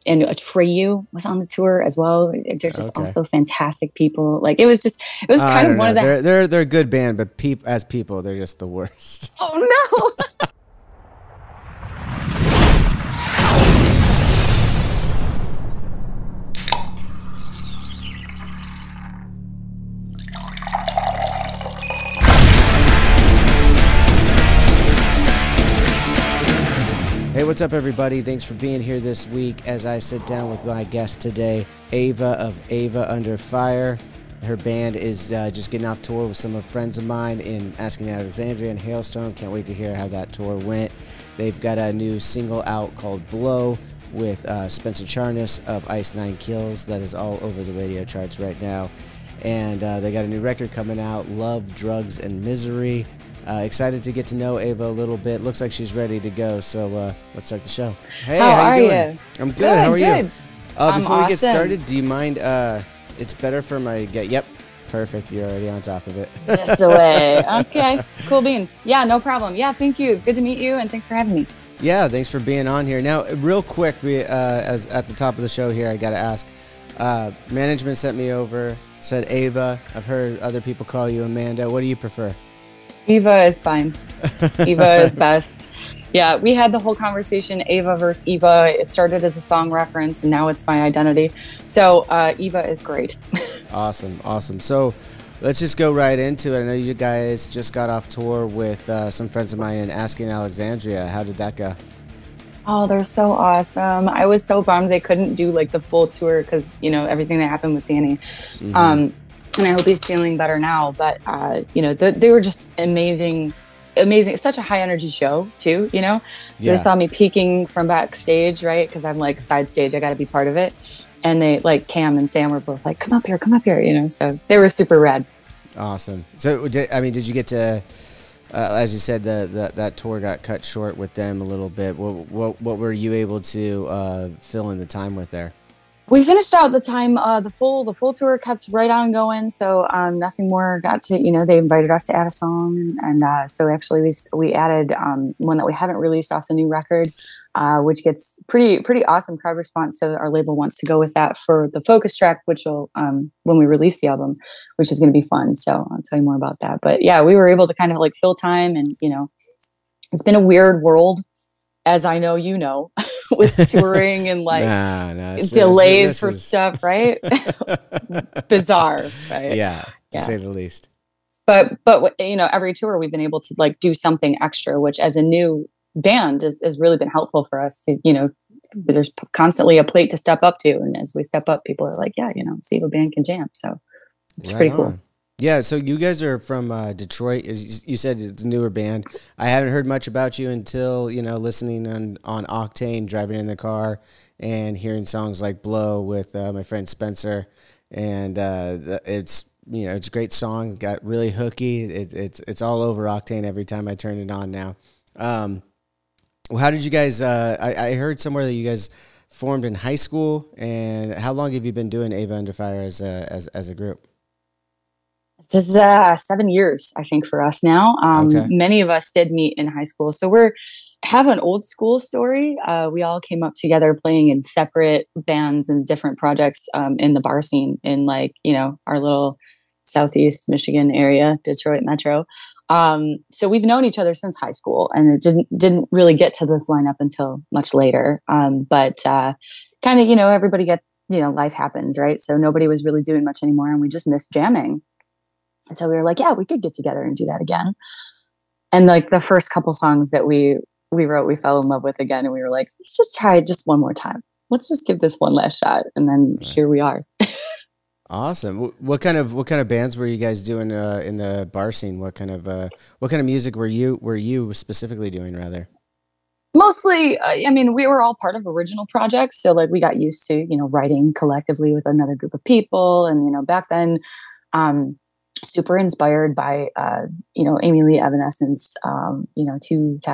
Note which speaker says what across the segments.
Speaker 1: and Atreyu was on the tour as well. They're just
Speaker 2: Okay.
Speaker 1: also fantastic people. Like it was
Speaker 2: I
Speaker 1: kind of
Speaker 2: don't
Speaker 1: one
Speaker 2: know.
Speaker 1: of the,
Speaker 2: They're a good band, but as people, they're just the worst.
Speaker 1: oh no.
Speaker 2: Hey, what's up, everybody? Thanks for being here this week as I sit down with my guest today, Ava of Ava Under Fire. Her band is just getting off tour with some friends of mine in Asking Alexandria and Hailstone. Can't wait to hear how that tour went. They've got a new single out called Blow with Spencer Charnas of Ice Nine Kills that is all over the radio charts right now. And they got a new record coming out, Love, Drugs, and Misery. Excited to get to know Ava a little bit. Looks like she's ready to go, so let's start the show. Hey, how you doing?
Speaker 1: You?
Speaker 2: I'm good. How are you?
Speaker 1: Good.
Speaker 2: Before we get
Speaker 1: Awesome.
Speaker 2: started, do you mind? It's better for my get. Yep, perfect. You're already on top of it.
Speaker 1: This away. Okay, cool beans. Yeah, no problem. Yeah, thank you. Good to meet you, and thanks for having me.
Speaker 2: Yeah, thanks for being on here. Now, real quick, as at the top of the show here, I got to ask. Management sent me over, said Ava. I've heard other people call you Amanda. What do you prefer?
Speaker 1: Eva is fine. Eva is best. Yeah, we had the whole conversation, Ava versus Eva. It started as a song reference, and now it's my identity. So Eva is great.
Speaker 2: Awesome. So let's just go right into it. I know you guys just got off tour with some friends of mine in Asking Alexandria. How did that go?
Speaker 1: Oh, they're so awesome. I was so bummed they couldn't do like the full tour because, you know, everything that happened with Danny.
Speaker 2: Mm-hmm.
Speaker 1: And I hope he's feeling better now. But, you know, they were just amazing. It's such a high energy show too, you know? So They saw me peeking from backstage, right? Because I'm like side stage. I got to be part of it. And they like Cam and Sam were both like, come up here, you know? So they were super rad.
Speaker 2: Awesome. So, did you get to, as you said, that tour got cut short with them a little bit. What were you able to fill in the time with there?
Speaker 1: We finished out the time, the full tour kept right on going. So nothing more got to, you know, they invited us to add a song. And so actually we added one that we haven't released off the new record, which gets pretty awesome crowd response. So our label wants to go with that for the focus track, which will, when we release the album, which is going to be fun. So I'll tell you more about that. But yeah, we were able to kind of like fill time and, you know, it's been a weird world, as I know, you know, with touring and like delays for stuff, right? Bizarre, right?
Speaker 2: Yeah, to say the least.
Speaker 1: But you know, every tour we've been able to like do something extra, which as a new band has really been helpful for us to, you know, there's constantly a plate to step up to, and as we step up, people are like, yeah, you know, see if a band can jam. So it's pretty cool.
Speaker 2: Yeah, so you guys are from Detroit. You said it's a newer band. I haven't heard much about you until, you know, listening on Octane, driving in the car, and hearing songs like Blow with my friend Spencer. And it's, you know, it's a great song. Got really hooky. It's all over Octane every time I turn it on now. Well, how did you guys? I heard somewhere that you guys formed in high school. And how long have you been doing Ava Under Fire as a group?
Speaker 1: This is 7 years, I think, for us now.
Speaker 2: Okay.
Speaker 1: Many of us did meet in high school. So have an old school story. We all came up together playing in separate bands and different projects in the bar scene in like, you know, our little Southeast Michigan area, Detroit Metro. So we've known each other since high school, and it didn't really get to this lineup until much later. But kind of, you know, everybody you know, life happens, right? So nobody was really doing much anymore, and we just missed jamming. And so we were like, yeah, we could get together and do that again. And like the first couple songs that we wrote, we fell in love with again. And we were like, let's just try it just one more time. Let's just give this one last shot. And then here we are.
Speaker 2: Awesome. What kind of bands were you guys doing in the bar scene? What kind of music were you specifically doing, rather?
Speaker 1: Mostly, I mean, we were all part of original projects. So like we got used to, you know, writing collectively with another group of people. And, you know, back then, super inspired by, you know, Amy Lee Evanescence, you know,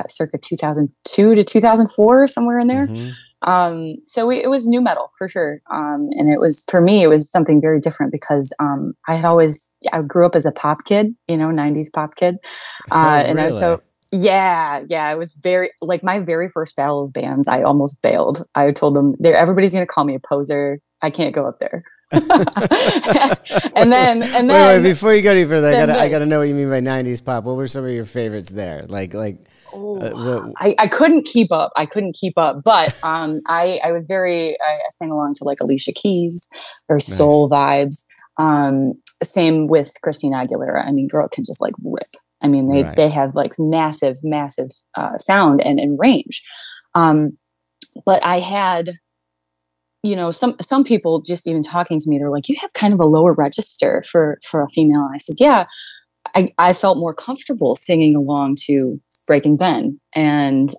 Speaker 1: circa 2002 to 2004, somewhere in there.
Speaker 2: Mm-hmm.
Speaker 1: So it was new metal for sure. And it was, for me, it was something very different because I grew up as a pop kid, you know, 90s pop kid.
Speaker 2: And
Speaker 1: really? Yeah, it was very like my very first battle of bands. I almost bailed. I told them there everybody's gonna call me a poser. I can't go up there. And
Speaker 2: Wait,
Speaker 1: then
Speaker 2: before you go any further,
Speaker 1: then
Speaker 2: I gotta
Speaker 1: this.
Speaker 2: know what you mean by '90s pop. What were some of your favorites there?
Speaker 1: Oh,
Speaker 2: What?
Speaker 1: I couldn't keep up. I couldn't keep up. But I was I sang along to like Alicia Keys, very
Speaker 2: Nice,
Speaker 1: soul vibes. Same with Christina Aguilera. I mean, girl can just like rip. I mean,
Speaker 2: right?
Speaker 1: they have like massive sound and range. Um, but I had, you know, some people just even talking to me, they're like, you have kind of a lower register for a female. And I said, yeah, I felt more comfortable singing along to Breaking Ben and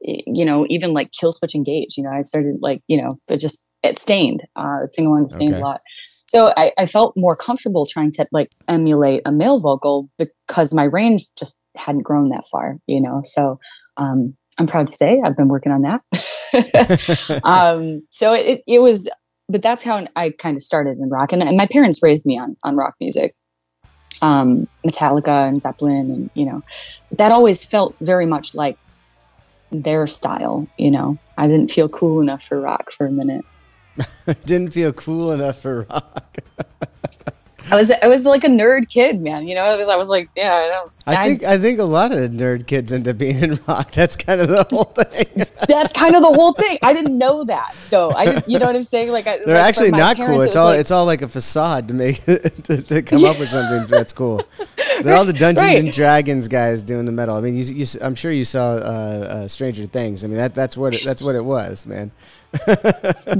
Speaker 1: you know, even like Kill Switch Engage. You know, I started like, you know, it Stained, sing along to Stained a
Speaker 2: Okay.
Speaker 1: lot. So I felt more comfortable trying to like emulate a male vocal because my range just hadn't grown that far, you know. So I'm proud to say I've been working on that. So it was, but that's how I kind of started in rock, and my parents raised me on rock music, Metallica and Zeppelin, and you know, that always felt very much like their style. You know, I didn't feel cool enough for rock for a minute.
Speaker 2: Didn't feel cool enough for rock.
Speaker 1: I was like a nerd kid, man. You know, I was like, yeah, I don't,
Speaker 2: I think a lot of nerd kids end up being in rock. That's kind of the whole thing.
Speaker 1: that's kind of the whole thing. I didn't know that though. I didn't, you know what I'm saying? Like,
Speaker 2: They're
Speaker 1: like for
Speaker 2: actually
Speaker 1: my
Speaker 2: not cool.
Speaker 1: parents, it was like,
Speaker 2: It's all like a facade to make to come up with something that's cool. They're all the Dungeons
Speaker 1: right.
Speaker 2: and Dragons guys doing the metal. I mean, I'm sure you saw Stranger Things. I mean, that's what it was, man.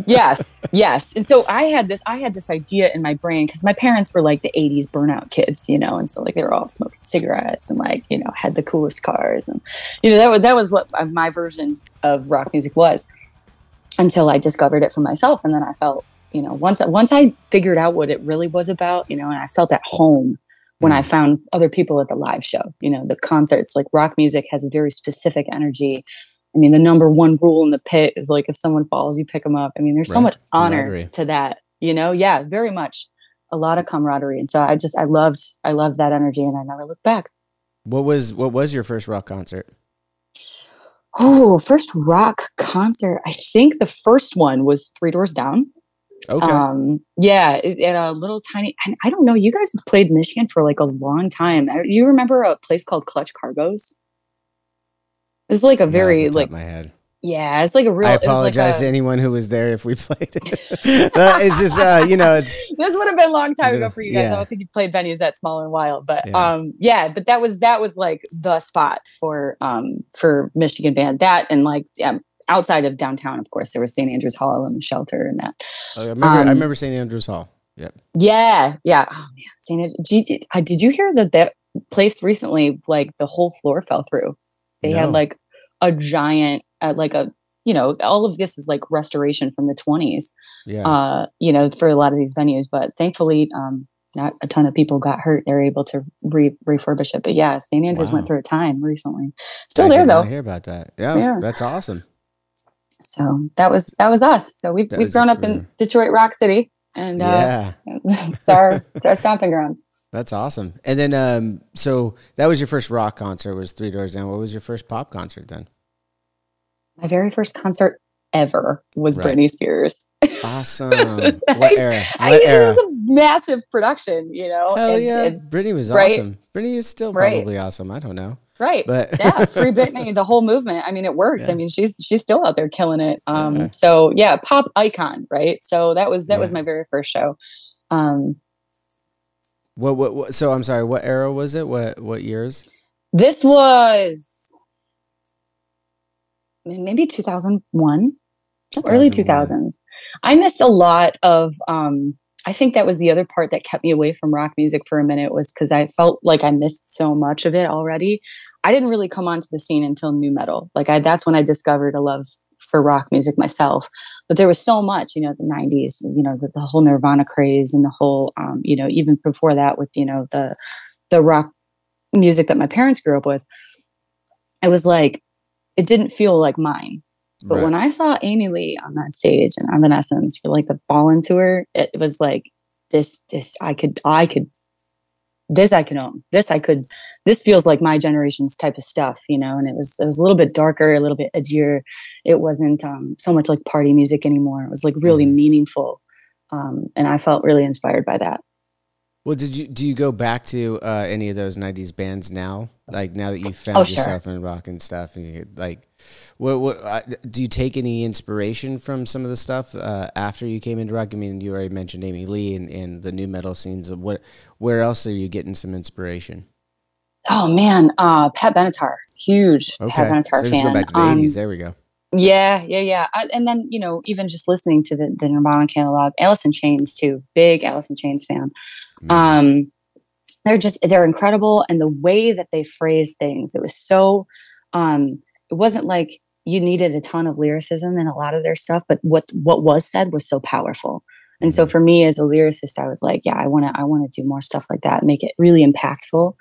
Speaker 1: Yes. And so I had this idea in my brain because my parents were like the 80s burnout kids, you know, and so like they were all smoking cigarettes and like, you know, had the coolest cars, and you know, that was what my version of rock music was, until I discovered it for myself. And then I felt, you know, once I figured out what it really was about, you know, and I felt at home when I
Speaker 2: Mm,
Speaker 1: found other people at the live show, you know, the concerts. Like rock music has a very specific energy. I mean, the number one rule in the pit is like, if someone falls, you pick them up. I mean, there's so
Speaker 2: right.
Speaker 1: much honor
Speaker 2: Camaraderie.
Speaker 1: to that, you know? Yeah, very much a lot of camaraderie. And so I loved that energy, and I never looked back.
Speaker 2: What was your first rock concert?
Speaker 1: Oh, first rock concert. I think the first one was Three Doors Down.
Speaker 2: Okay.
Speaker 1: Yeah, at a little tiny, and I don't know, you guys have played Michigan for like a long time. You remember a place called Clutch Cargos? It's like a
Speaker 2: Not off the
Speaker 1: very
Speaker 2: top of
Speaker 1: like,
Speaker 2: my head.
Speaker 1: yeah, it's like a
Speaker 2: I
Speaker 1: real, it was like
Speaker 2: apologize to
Speaker 1: a,
Speaker 2: anyone who was there if we played it. It's just you know,
Speaker 1: this would have been a long time ago for you guys. I
Speaker 2: yeah,
Speaker 1: don't think you played venues that small in a while, but
Speaker 2: yeah.
Speaker 1: yeah, but that was like the spot for Michigan band. That and like outside of downtown, of course, there was St. Andrews Hall and the Shelter and that.
Speaker 2: I
Speaker 1: Um,
Speaker 2: remember St. Andrews Hall. Yep.
Speaker 1: yeah. Oh man, St. Andrews. Did you hear that place recently? Like the whole floor fell through. They had
Speaker 2: No.
Speaker 1: like a giant, like a, you know, all of this is like restoration from the 20s,
Speaker 2: Yeah.
Speaker 1: you know, for a lot of these venues. But thankfully, not a ton of people got hurt. They're able to refurbish it. But yeah, St. Andrews went
Speaker 2: Wow.
Speaker 1: through a time recently.
Speaker 2: I
Speaker 1: Still there
Speaker 2: did not
Speaker 1: though.
Speaker 2: hear about that. Yeah,
Speaker 1: Yeah.
Speaker 2: that's awesome.
Speaker 1: So that was us. So
Speaker 2: That
Speaker 1: we've
Speaker 2: was
Speaker 1: grown up in Detroit Rock City, and
Speaker 2: yeah,
Speaker 1: it's our stomping grounds.
Speaker 2: that's awesome. And then so that was your first rock concert was Three Doors Down. What was your first pop concert then?
Speaker 1: My very first concert ever was
Speaker 2: Right.
Speaker 1: Britney Spears.
Speaker 2: Awesome. What era?
Speaker 1: I
Speaker 2: What
Speaker 1: mean, it was
Speaker 2: era?
Speaker 1: a massive production, you know.
Speaker 2: Hell yeah.
Speaker 1: And
Speaker 2: Brittany was
Speaker 1: right,
Speaker 2: awesome. Brittany is still
Speaker 1: right,
Speaker 2: probably awesome. I don't know.
Speaker 1: right.
Speaker 2: But
Speaker 1: Yeah, free Britney, the whole movement. I mean, it worked. I
Speaker 2: yeah.
Speaker 1: mean, she's still out there killing it.
Speaker 2: Yeah.
Speaker 1: So yeah, pop icon, right? So that was
Speaker 2: Yeah.
Speaker 1: my very first show. Um,
Speaker 2: What so I'm sorry, what era was it? What years?
Speaker 1: this was maybe 2001. Early
Speaker 2: 2001.
Speaker 1: 2000s. I missed a lot of I think that was the other part that kept me away from rock music for a minute, was because I felt like I missed so much of it already. I didn't really come onto the scene until new metal. Like that's when I discovered a love for rock music myself. But there was so much, you know, the 90s, you know, the whole Nirvana craze, and the whole you know, even before that with, you know, the rock music that my parents grew up with. It was like it didn't feel like mine. But
Speaker 2: Right.
Speaker 1: when I saw Amy Lee on that stage and Evanescence for like the Fallen tour, it was like this I could this I can own. This feels like my generation's type of stuff, you know. And it was a little bit darker, a little bit edgier. It wasn't so much like party music anymore. It was like really
Speaker 2: Hmm.
Speaker 1: meaningful, and I felt really inspired by that.
Speaker 2: Well, do you go back to any of those '90s bands now? Like now that you
Speaker 1: Oh,
Speaker 2: found
Speaker 1: sure.
Speaker 2: yourself in rock and stuff, and like, do you take any inspiration from some of the stuff after you came into rock? I mean, you already mentioned Amy Lee and the new metal scenes. Where else are you getting some inspiration?
Speaker 1: Oh man, Pat Benatar, huge Pat
Speaker 2: Okay,
Speaker 1: Benatar
Speaker 2: so just go
Speaker 1: fan.
Speaker 2: back to the '80s. There we go.
Speaker 1: Yeah, yeah, yeah. And then, even just listening to the Nirvana catalog, Alice in Chains too, big Alice in Chains fan.
Speaker 2: Amazing.
Speaker 1: Um, they're incredible, and the way that they phrase things, it was so. It wasn't like you needed a ton of lyricism in a lot of their stuff, but what was said was so powerful. And so
Speaker 2: Hmm.
Speaker 1: for me as a lyricist, I was like, yeah, I want to do more stuff like that, make it really impactful.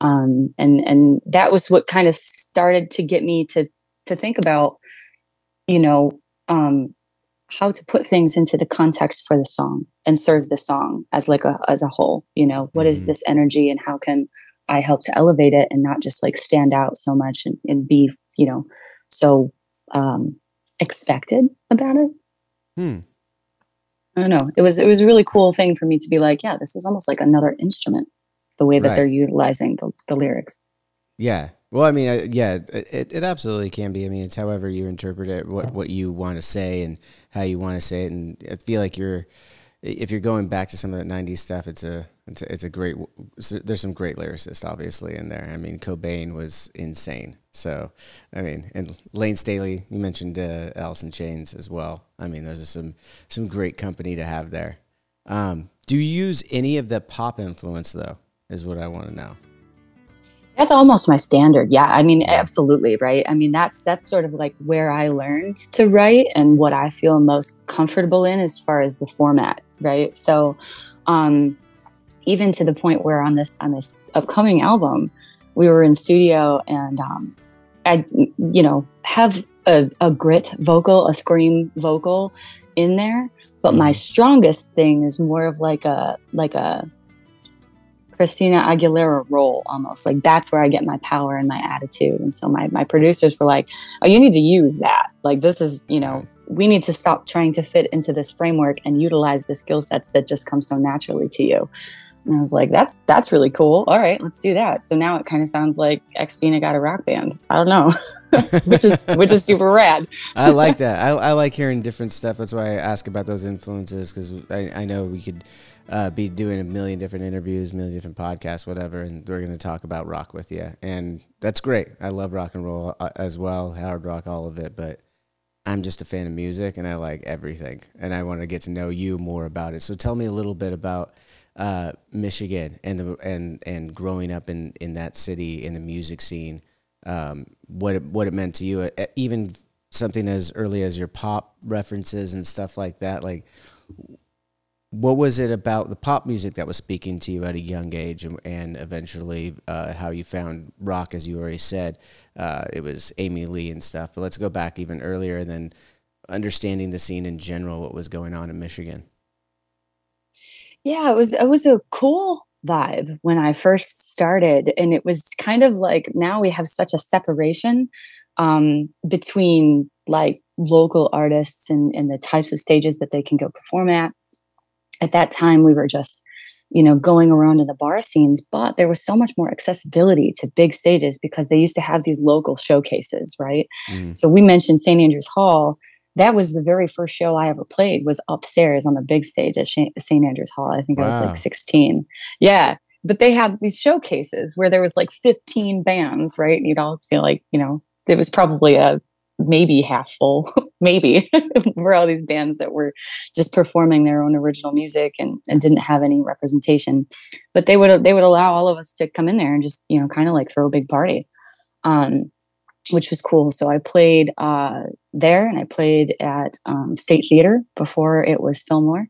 Speaker 1: And that was what kind of started to get me to think about, you know, um, how to put things into the context for the song and serve the song as like as a whole. What is
Speaker 2: Hmm.
Speaker 1: this energy and how can I help to elevate it and not just like stand out so much and be, so um, expected about it.
Speaker 2: Hmm.
Speaker 1: I don't know. It was a really cool thing for me to be like, yeah, this is almost like another instrument, the way that they're
Speaker 2: Right.
Speaker 1: utilizing the lyrics.
Speaker 2: Yeah. Well, I mean, yeah, it absolutely can be. I mean, it's however you interpret it, what you want to say, and how you want to say it. And I feel like if you're going back to some of that '90s stuff, it's a great. There's some great lyricists, obviously, in there. I mean, Cobain was insane. So, I mean, and Lane Staley, you mentioned Alice in Chains as well. I mean, those are some great company to have there. Do you use any of the pop influence though? Is what I want to know.
Speaker 1: That's almost my standard. Yeah. I mean,
Speaker 2: Yeah.
Speaker 1: absolutely. Right. I mean, that's sort of like where I learned to write and what I feel most comfortable in as far as the format. Right. So, um, even to the point where on this upcoming album, we were in studio and, I, have a grit vocal, a scream vocal in there. But my
Speaker 2: Hmm.
Speaker 1: strongest thing is more of like a Christina Aguilera role almost. Like that's where I get my power and my attitude. And so my producers were like, oh, you need to use that. Like this is,
Speaker 2: Right.
Speaker 1: we need to stop trying to fit into this framework and utilize the skill sets that just come so naturally to you. And I was like, that's really cool. All right, let's do that. So now it kind of sounds like Xtina got a rock band. I don't know. which is super rad.
Speaker 2: I like that. I like hearing different stuff. That's why I ask about those influences because I know we could be doing a million different interviews, a million different podcasts, whatever, and we're going to talk about rock with you. And that's great. I love rock and roll as well, hard rock, all of it. But I'm just a fan of music and I like everything. And I want to get to know you more about it. So tell me a little bit about Michigan and growing up in that city in the music scene, what it meant to you, even something as early as your pop references and stuff like that. Like, what was it about the pop music that was speaking to you at a young age, and eventually how you found rock, as you already said, it was Amy Lee and stuff. But let's go back even earlier, and then understanding the scene in general, what was going on in Michigan.
Speaker 1: Yeah, it was a cool vibe when I first started, and it was kind of like now we have such a separation between like local artists and the types of stages that they can go perform at. At that time, we were just going around in the bar scenes, but there was so much more accessibility to big stages because they used to have these local showcases, right?
Speaker 2: Mm.
Speaker 1: So we mentioned St. Andrews Hall. That was the very first show I ever played was upstairs on the big stage at St. Andrews Hall. I think I was like
Speaker 2: Wow.
Speaker 1: 16. Yeah. But they had these showcases where there was like 15 bands, right? And you'd all feel like, it was probably a maybe half full, maybe, for all these bands that were just performing their own original music and didn't have any representation. But they would allow all of us to come in there and just, kind of like throw a big party. Um, which was cool. So I played there, and I played at State Theater before it was Fillmore.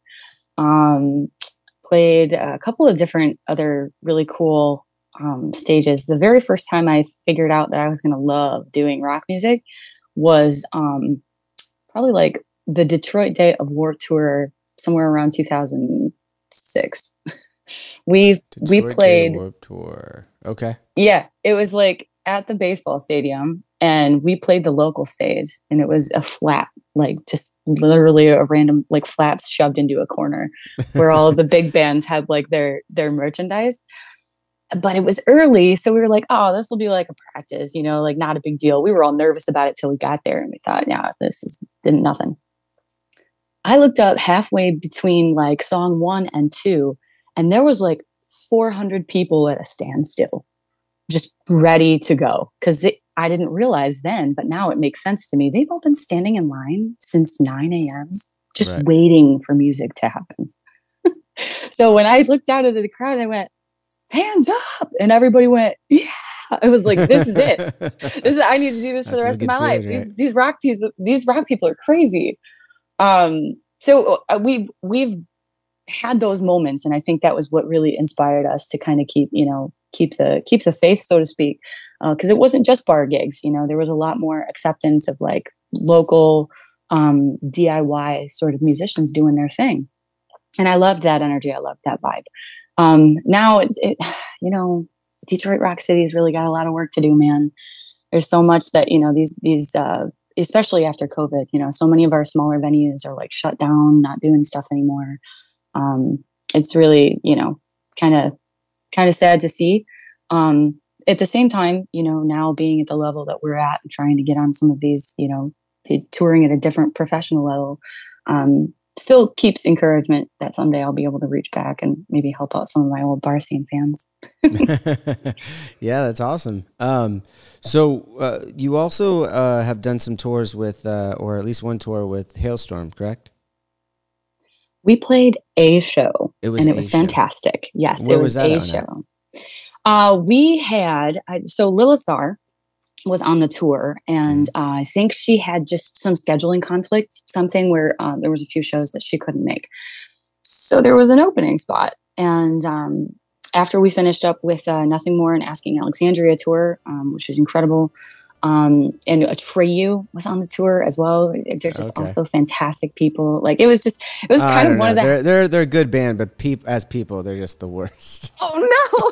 Speaker 1: Um, Played a couple of different other really cool stages. The very first time I figured out that I was going to love doing rock music was probably like the Detroit Day of War tour, somewhere around 2006. We
Speaker 2: Detroit Gay
Speaker 1: played.
Speaker 2: Warped Tour. Okay.
Speaker 1: Yeah, it was like at the baseball stadium, and we played the local stage, and it was a flat, like just literally a random like flats shoved into a corner where all of the big bands had like their merchandise. But it was early, so we were like, oh, this will be like a practice, like not a big deal. We were all nervous about it till we got there, and we thought, yeah, this is nothing. I looked up halfway between like song 1 and 2, and there was like 400 people at a standstill, just ready to go. Because I didn't realize then, but now it makes sense to me. They've all been standing in line since 9 a.m., just
Speaker 2: Right.
Speaker 1: waiting for music to happen. So when I looked out into the crowd, I went, hands up, and everybody went, yeah. I was like, this is it. I need to do this for the rest of my life.
Speaker 2: Right?
Speaker 1: These rock people are crazy. So we've had those moments, and I think that was what really inspired us to kind of keep the faith, so to speak, because it wasn't just bar gigs. There was a lot more acceptance of like local DIY sort of musicians doing their thing, and I loved that energy. I loved that vibe. Now Detroit Rock City's really got a lot of work to do, man. There's so much that these especially after COVID, so many of our smaller venues are like shut down, not doing stuff anymore. It's really, kind of sad to see. At the same time, now being at the level that we're at and trying to get on some of these, touring at a different professional level, still keeps encouragement that someday I'll be able to reach back and maybe help out some of my old bar scene fans.
Speaker 2: Yeah, that's awesome. So you also have done some tours with, or at least one tour with Halestorm, correct?
Speaker 1: We played a show, and it was
Speaker 2: show.
Speaker 1: Fantastic. Yes,
Speaker 2: Where
Speaker 1: it was
Speaker 2: that
Speaker 1: a show. We had, so Lilithar was on the tour, and I think she had just some scheduling conflict, something where there was a few shows that she couldn't make. So there was an opening spot. And after we finished up with Nothing More and Asking Alexandria tour, which was incredible, and Atreyu was on the tour as well. They're just also fantastic people. Like it was kind of one of the.
Speaker 2: They're a good band, but as people, they're just the worst.
Speaker 1: Oh no!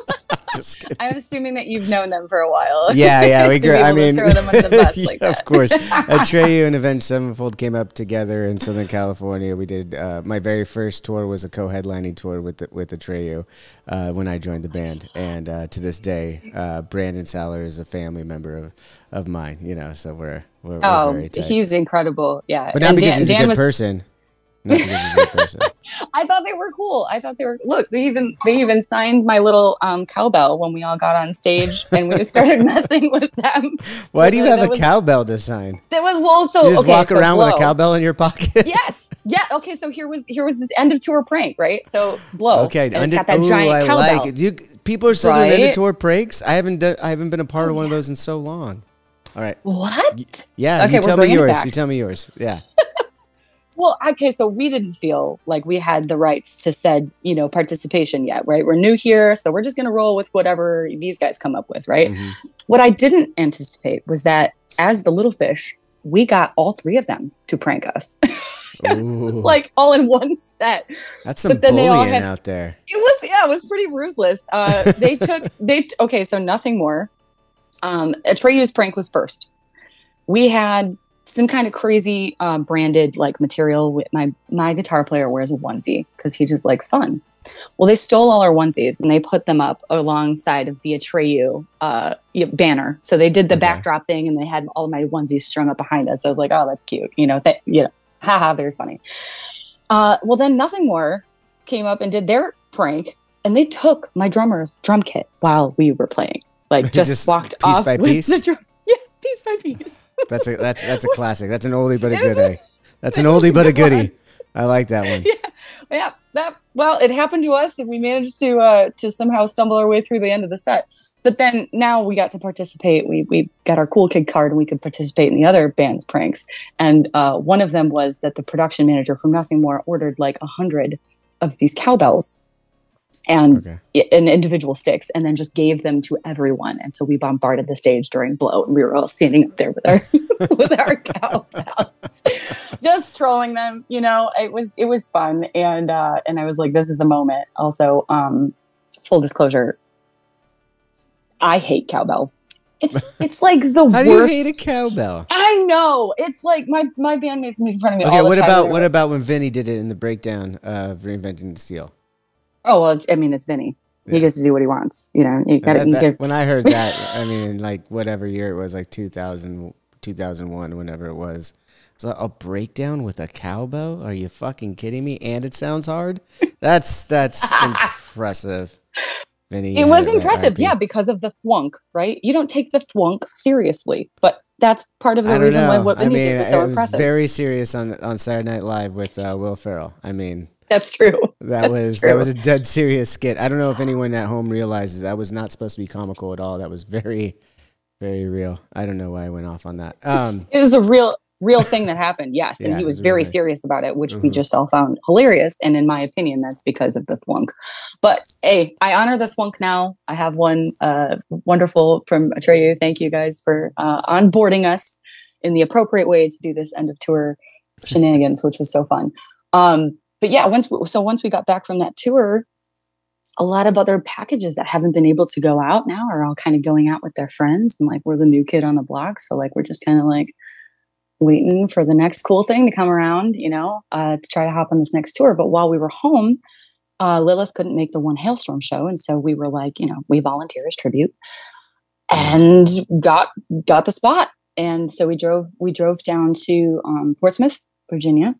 Speaker 1: I'm assuming that you've known them for a while.
Speaker 2: Yeah, we grew. I mean,
Speaker 1: throw them under the bus like that.
Speaker 2: Of course. Atreyu and Avenged Sevenfold came up together in Southern California. We did my very first tour was a co-headlining tour with Atreyu when I joined the band, and to this day, Brandon Saller is a family member of mine. So we're very tight.
Speaker 1: He's incredible. Yeah,
Speaker 2: but not because he's a good person. Not because he's a good person.
Speaker 1: I thought they were cool. I thought they were. Look, they even signed my little cowbell when we all got on stage, and we started messing with them.
Speaker 2: Why do you have a cowbell to sign?
Speaker 1: That was
Speaker 2: you just walk around with a cowbell in your pocket.
Speaker 1: Yes. Yeah. Okay. So here was the end of tour prank, right? So blow.
Speaker 2: Okay.
Speaker 1: And it's got that giant cowbell.
Speaker 2: Like it. People are still doing end of tour pranks. I haven't been a part of one of those in so long. All right.
Speaker 1: What?
Speaker 2: Yeah. Okay. You tell me yours. You tell me yours. Yeah.
Speaker 1: Well, okay, so we didn't feel like we had the rights to said, participation yet, right? We're new here, so we're just going to roll with whatever these guys come up with, right? Mm-hmm. What I didn't anticipate was that as the Little Fish, we got all three of them to prank us. It was like all in one set.
Speaker 2: That's some bullying out there.
Speaker 1: It was pretty ruthless. Okay, so Nothing More. Atreyu's prank was first. We had some kind of crazy branded like material. With my guitar player wears a onesie because he just likes fun. Well, they stole all our onesies and they put them up alongside of the Atreyu banner. So they did the backdrop thing and they had all of my onesies strung up behind us. So I was like, oh, that's cute. Haha, very funny. Well, then Nothing More came up and did their prank, and they took my drummer's drum kit while we were playing. Like just walked piece off
Speaker 2: by piece.
Speaker 1: With the drum. Yeah, piece by piece.
Speaker 2: That's a classic. That's an oldie but a goodie. That's an oldie but a goodie. I like that one.
Speaker 1: Yeah. Well, it happened to us, and we managed to somehow stumble our way through the end of the set. But then now we got to participate. We got our Cool Kid card, and we could participate in the other band's pranks. And one of them was that the production manager from Nothing More ordered like 100 of these cowbells. and
Speaker 2: Okay.
Speaker 1: in individual sticks, and then just gave them to everyone. And so we bombarded the stage during Blow, and we were all standing up there with our with our cowbells, just trolling them. You know, it was fun, and I was like, this is a moment. Also, full disclosure, I hate cowbell. It's like the
Speaker 2: How
Speaker 1: worst.
Speaker 2: do you hate a cowbell?
Speaker 1: I know. It's like my bandmates make fun of me
Speaker 2: Okay,
Speaker 1: all the time.
Speaker 2: what about when Vinny did it in the breakdown of Reinventing the Steel?
Speaker 1: Oh well, it's Vinny.
Speaker 2: Yeah.
Speaker 1: He gets to do what he wants. You know, you got to.
Speaker 2: When I heard that, I mean, like whatever year it was, like 2000, 2001, whenever it was. So a breakdown with a cowbell? Are you fucking kidding me? And it sounds hard? That's impressive. Vinny,
Speaker 1: It was impressive, yeah, because of the thwunk, right? You don't take the thwunk seriously, but that's part of the reason why what Vinny did was so impressive.
Speaker 2: It was very serious on Saturday Night Live with Will Ferrell. I mean,
Speaker 1: that's true.
Speaker 2: That was a dead serious skit. I don't know if anyone at home realizes that was not supposed to be comical at all. That was very, very real. I don't know why I went off on that.
Speaker 1: It was a real thing that happened, yes. And he was very serious about it, which we just all found hilarious. And in my opinion, that's because of the thwunk. But hey, I honor the thwunk now. I have one wonderful from Atreyu. Thank you guys for onboarding us in the appropriate way to do this end of tour shenanigans, which was so fun. But yeah, once we got back from that tour, a lot of other packages that haven't been able to go out now are all kind of going out with their friends. And like, we're the new kid on the block. So like, we're just kind of like waiting for the next cool thing to come around, you know, to try to hop on this next tour. But while we were home, Lilith couldn't make the one Hailstorm show. And so we were like, you know, we volunteer as tribute and got the spot. And so we drove down to Portsmouth, Virginia.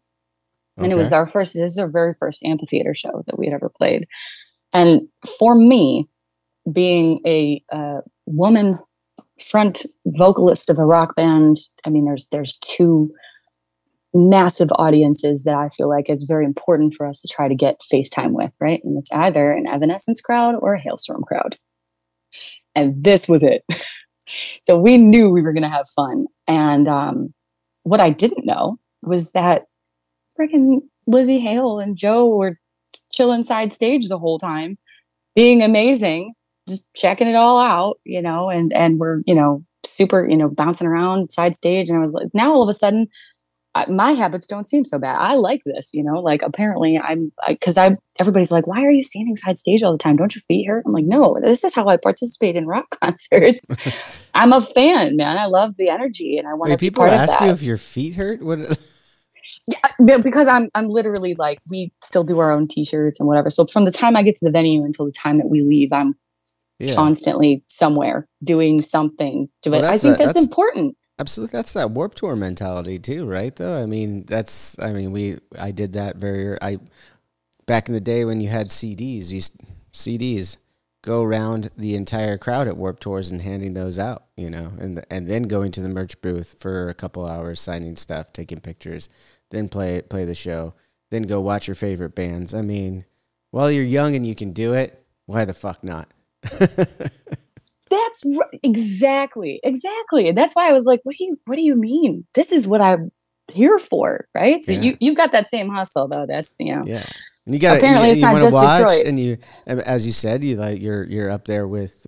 Speaker 1: And it was this is our very first amphitheater show that we had ever played. And for me, being a woman front vocalist of a rock band, I mean, there's two massive audiences that I feel like it's very important for us to try to get FaceTime with, right? And it's either an Evanescence crowd or a Hailstorm crowd. And this was it. So we knew we were going to have fun. And what I didn't know was that freaking Lzzy Hale and Joe were chilling side stage the whole time, being amazing, just checking it all out, you know, and we're, you know, super, you know, bouncing around side stage. And I was like, now all of a sudden, my habits don't seem so bad. I like this, you know, like apparently everybody's like, why are you standing side stage all the time? Don't your feet hurt? I'm like, no, this is how I participate in rock concerts. I'm a fan, man. I love the energy and I want to be part of that. People
Speaker 2: ask you if your feet hurt? What?
Speaker 1: Yeah, because I'm literally like, we still do our own t-shirts and whatever. So from the time I get to the venue until the time that we leave, I'm constantly somewhere doing something to it. I think that's important.
Speaker 2: Absolutely. That's that Warped Tour mentality too, right? Though, I mean, I did that back in the day when you had CDs, go around the entire crowd at Warped Tours and handing those out, you know, and then going to the merch booth for a couple hours, signing stuff, taking pictures, then play the show, then go watch your favorite bands. I mean, while you're young and you can do it, why the fuck not?
Speaker 1: That's exactly. And that's why I was like, what do you mean? This is what I'm here for, right? So you've got that same hustle though. That's, you know.
Speaker 2: Yeah. And you got
Speaker 1: apparently it's not just Detroit.
Speaker 2: And you, as you said, you're up there with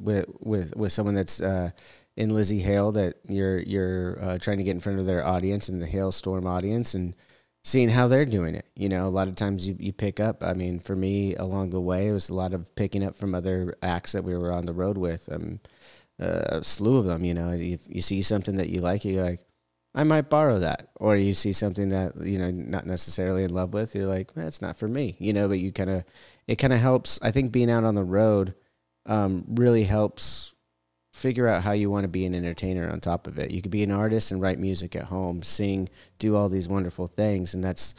Speaker 2: someone that's in Lzzy Hale that you're trying to get in front of their audience and the Hailstorm audience and seeing how they're doing it. You know, a lot of times you pick up, I mean, for me along the way, it was a lot of picking up from other acts that we were on the road with, a slew of them, you know. You see something that you like, you're like, I might borrow that. Or you see something that, you know, not necessarily in love with, you're like, that's not for me, you know, but it kind of helps. I think being out on the road really helps figure out how you want to be an entertainer on top of it. You could be an artist and write music at home, sing, do all these wonderful things, and that's,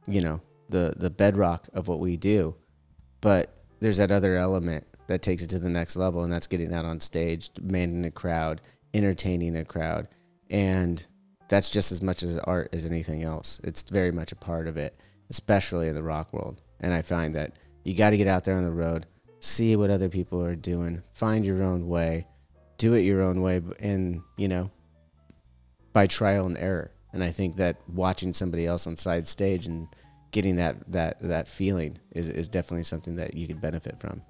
Speaker 2: you know, the bedrock of what we do. But there's that other element that takes it to the next level, and that's getting out on stage, demanding a crowd, entertaining a crowd, and that's just as much as art as anything else. It's very much a part of it, especially in the rock world. And I find that you got to get out there on the road, see what other people are doing, find your own way, do it your own way, and, you know, by trial and error. And I think that watching somebody else on side stage and getting that feeling is definitely something that you could benefit from.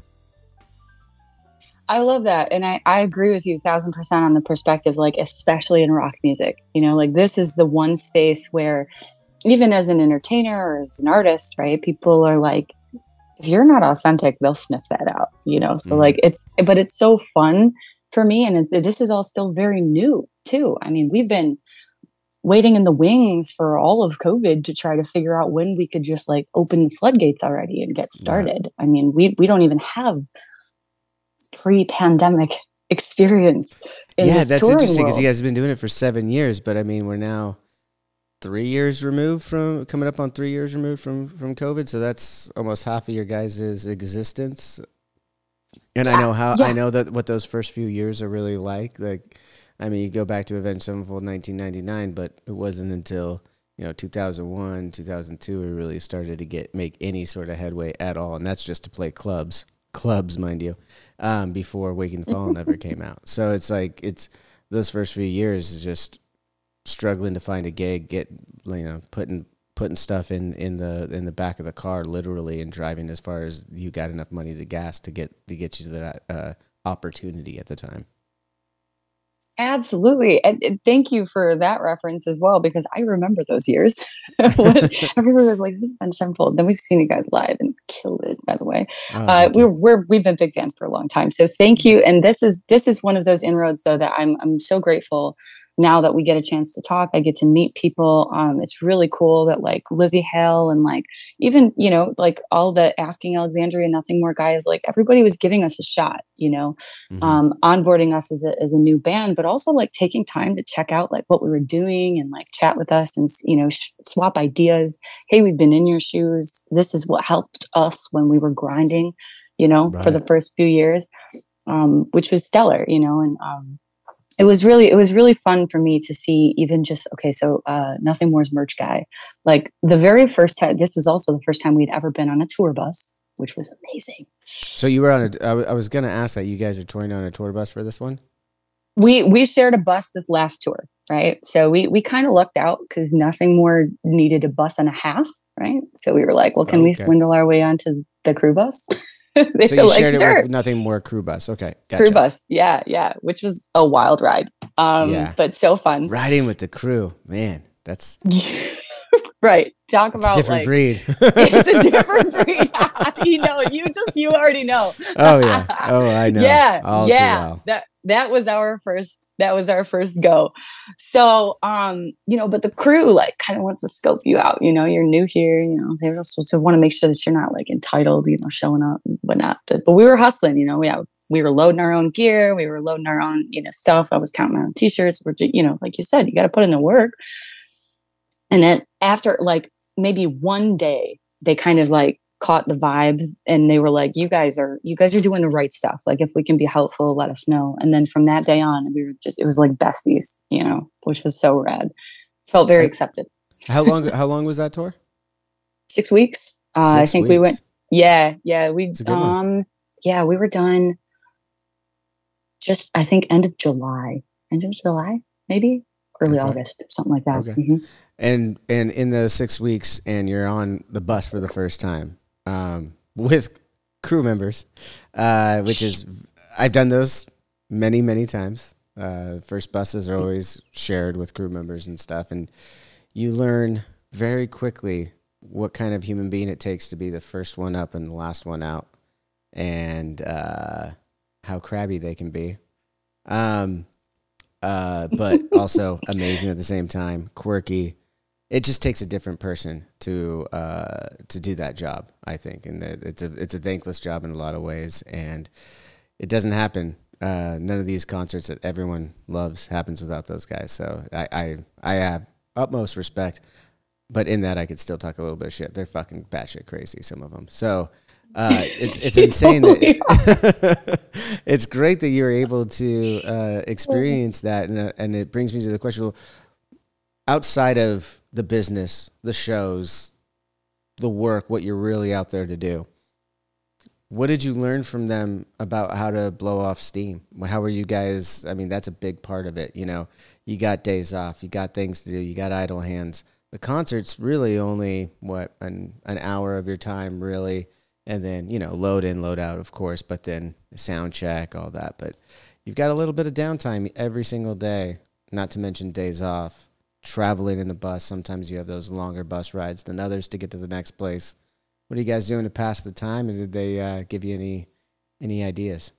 Speaker 1: I love that. And I agree with you 1,000% on the perspective, like, especially in rock music, like this is the one space where even as an entertainer or as an artist, right, people are like, if you're not authentic, they'll sniff that out, So like but it's so fun for me. And this is all still very new too. I mean, we've been waiting in the wings for all of COVID to try to figure out when we could just like open the floodgates already and get started. I mean, we don't even have pre-pandemic experience in this
Speaker 2: that's
Speaker 1: touring
Speaker 2: interesting because
Speaker 1: world.
Speaker 2: you guys have been doing it for 7 years, but I mean, we're now 3 years removed from coming up on 3 years removed from COVID. So that's almost half of your guys' existence. And I know I know that what those first few years are really like. Like, I mean, you go back to Avenged Sevenfold 1999, but it wasn't until 2001, 2002 we really started to make any sort of headway at all, and that's just to play clubs, mind you, before Waking the Fallen ever came out. So it's like those first few years is just struggling to find a gig, putting stuff in the back of the car literally, and driving as far as you got enough money to gas to get you to that opportunity at the time.
Speaker 1: Absolutely. And thank you for that reference as well, because I remember those years when everybody was like, this has been Sevenfold. Then we've seen you guys live and killed it, by the way. We've been big fans for a long time. So thank you. And this is one of those inroads though that I'm so grateful. Now that we get a chance to talk, I get to meet people. It's really cool that like Lzzy Hale and like even, like all the Asking Alexandria Nothing More guys, like everybody was giving us a shot, onboarding us as a new band, but also like taking time to check out like what we were doing and like chat with us and, swap ideas. Hey, we've been in your shoes. This is what helped us when we were grinding, for the first few years, which was stellar, and, it was really fun for me to see even just, okay, so Nothing More's merch guy, like the very first time, this was also the first time we'd ever been on a tour bus, which was amazing.
Speaker 2: So you were on I was going to ask that you guys are touring on a tour bus for this one?
Speaker 1: We shared a bus this last tour, right? So we kind of lucked out because Nothing More needed a bus and a half, right? So we were like, well, can we swindle our way onto the crew bus?
Speaker 2: So you shared it with Nothing More crew bus. Okay. Gotcha.
Speaker 1: Crew bus. Yeah. Which was a wild ride. But so fun.
Speaker 2: Riding with the crew, man, that's
Speaker 1: right. Talk about
Speaker 2: a different breed.
Speaker 1: It's a different breed. You already know.
Speaker 2: Oh yeah. Oh, I know.
Speaker 1: Yeah.
Speaker 2: All too well.
Speaker 1: That was our first go. So, but the crew like kind of wants to scope you out, you're new here, they also want to make sure that you're not like entitled, showing up and whatnot. But we were hustling, we were loading our own gear. We were loading our own, stuff. I was counting my own t-shirts. We're, like you said, you got to put in the work. And then after like maybe one day, they kind of like caught the vibes and they were like, you guys are doing the right stuff. Like if we can be helpful, let us know. And then from that day on, it was like besties, which was so rad. Felt very accepted.
Speaker 2: How long was that tour?
Speaker 1: 6 weeks. I think we went. Yeah. We were done just, I think end of July, maybe early August, something like that.
Speaker 2: Okay. Mm-hmm. And in those 6 weeks and you're on the bus for the first time, with crew members, which is, I've done those many, many times. First buses are always shared with crew members and stuff. And you learn very quickly what kind of human being it takes to be the first one up and the last one out, and how crabby they can be. But also amazing at the same time, quirky. It just takes a different person to do that job, I think, and it's a thankless job in a lot of ways, and it doesn't happen. None of these concerts that everyone loves happens without those guys. So I have utmost respect, but in that I could still talk a little bit of shit. They're fucking batshit crazy, some of them. So it's insane that it's great that you're able to experience that, and it brings me to the question: outside of the business, the shows, the work, what you're really out there to do, what did you learn from them about how to blow off steam? How were you guys? I mean, that's a big part of it. You got days off, you got things to do, you got idle hands. The concert's really only what an hour of your time, really, and then load in, load out, of course, but then the sound check, all that. But you've got a little bit of downtime every single day, not to mention days off. Traveling in the bus, sometimes you have those longer bus rides than others to get to the next place. What are you guys doing to pass the time, and did they give you any ideas?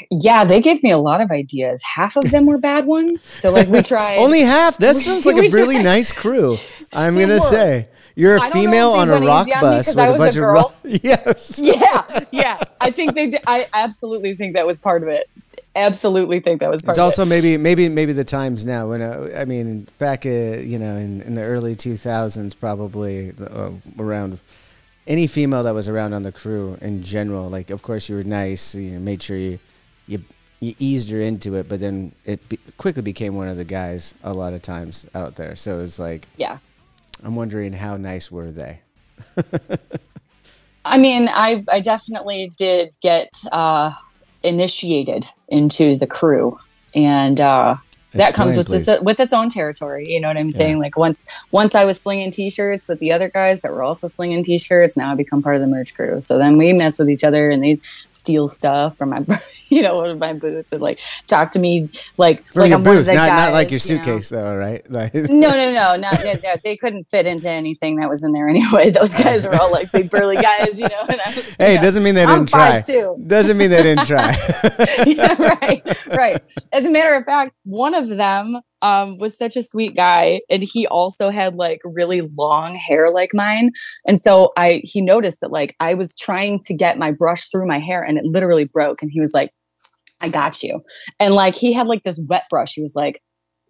Speaker 1: Yeah, they gave me a lot of ideas. Half of them were bad ones. So like we tried
Speaker 2: only half. That sounds like a really nice crew. I'm gonna say you're a female on a rock bus with a bunch of rock. Yes.
Speaker 1: Yeah. I think they did. I absolutely think that was part of it. Absolutely think that was part
Speaker 2: of it. It's also maybe the times now when I mean back in the early 2000s probably around. Any female that was around on the crew in general, like of course you were nice, made sure you eased her into it, but then it quickly became one of the guys a lot of times out there. So it's like,
Speaker 1: yeah,
Speaker 2: I'm wondering how nice were they?
Speaker 1: I mean, I definitely did get initiated into the crew, and that comes with its own territory. You know what I'm saying? Like once I was slinging T-shirts with the other guys that were also slinging T-shirts, now I become part of the merch crew. So then we mess with each other, and they steal stuff from my, my booth, and like talk to me like
Speaker 2: from
Speaker 1: like
Speaker 2: your
Speaker 1: I'm
Speaker 2: booth,
Speaker 1: one of the guys,
Speaker 2: not like your suitcase though, right? Like
Speaker 1: no, not they couldn't fit into anything that was in there anyway. Those guys are all like big burly guys, And I was,
Speaker 2: hey, it doesn't mean they didn't try.
Speaker 1: 5'2".
Speaker 2: Doesn't mean they didn't try.
Speaker 1: Yeah, right. As a matter of fact, one of them was such a sweet guy, and he also had like really long hair like mine, and so he noticed that like I was trying to get my brush through my hair, and it literally broke, and he was like, I got you. And like he had like this wet brush. He was like,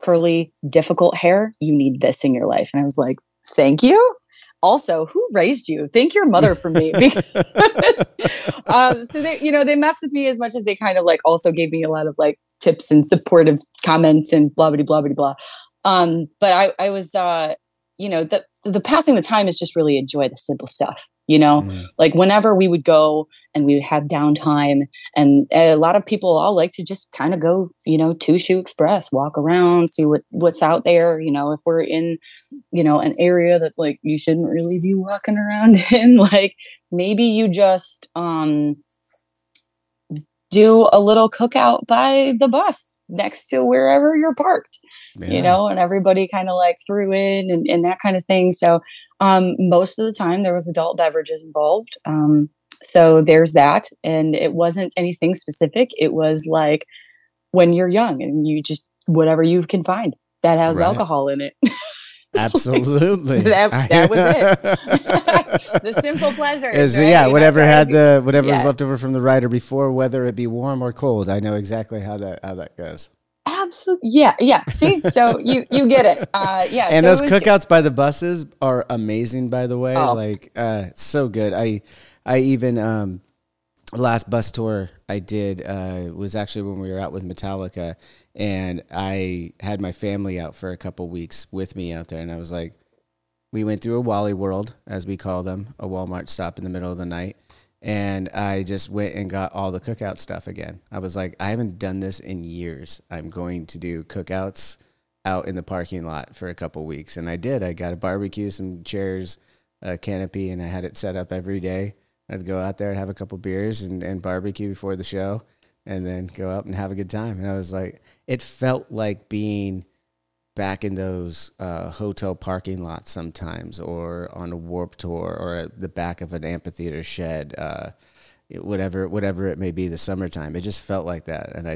Speaker 1: curly, difficult hair, you need this in your life. And I was like, thank you. Also, who raised you? Thank your mother for me. Because, so they messed with me as much as they kind of like also gave me a lot of like tips and supportive comments and blah, blah, blah, blah, blah. But I was, the passing the time is just really enjoy the simple stuff. Like whenever we would go and we would have downtime, and a lot of people all like to just kind of go, to Shoe Express, walk around, see what's out there. If we're in, an area that like you shouldn't really be walking around in, like maybe you just do a little cookout by the bus next to wherever you're parked.
Speaker 2: Yeah.
Speaker 1: And everybody kind of like threw in and that kind of thing. So most of the time there was adult beverages involved. So there's that. And it wasn't anything specific. It was like when you're young and you just, whatever you can find that has alcohol in it.
Speaker 2: Absolutely.
Speaker 1: that was it. The simple pleasure.
Speaker 2: Whatever was left over from the ride or before, whether it be warm or cold. I know exactly how that goes.
Speaker 1: Absolutely. Yeah. See, so you get it.
Speaker 2: And so those cookouts by the buses are amazing, by the way. Like, so good. I even, last bus tour I did was actually when we were out with Metallica, and I had my family out for a couple weeks with me out there, and I was like, we went through a Wally World, as we call them, a Walmart stop in the middle of the night, and I just went and got all the cookout stuff again. I was like, I haven't done this in years. I'm going to do cookouts out in the parking lot for a couple weeks, and I did. I got a barbecue, some chairs, a canopy, and I had it set up every day. I'd go out there and have a couple beers and barbecue before the show, and then go out and have a good time. And I was like, it felt like being back in those hotel parking lots sometimes, or on a Warped Tour, or at the back of an amphitheater shed, whatever it may be, the summertime. It just felt like that, and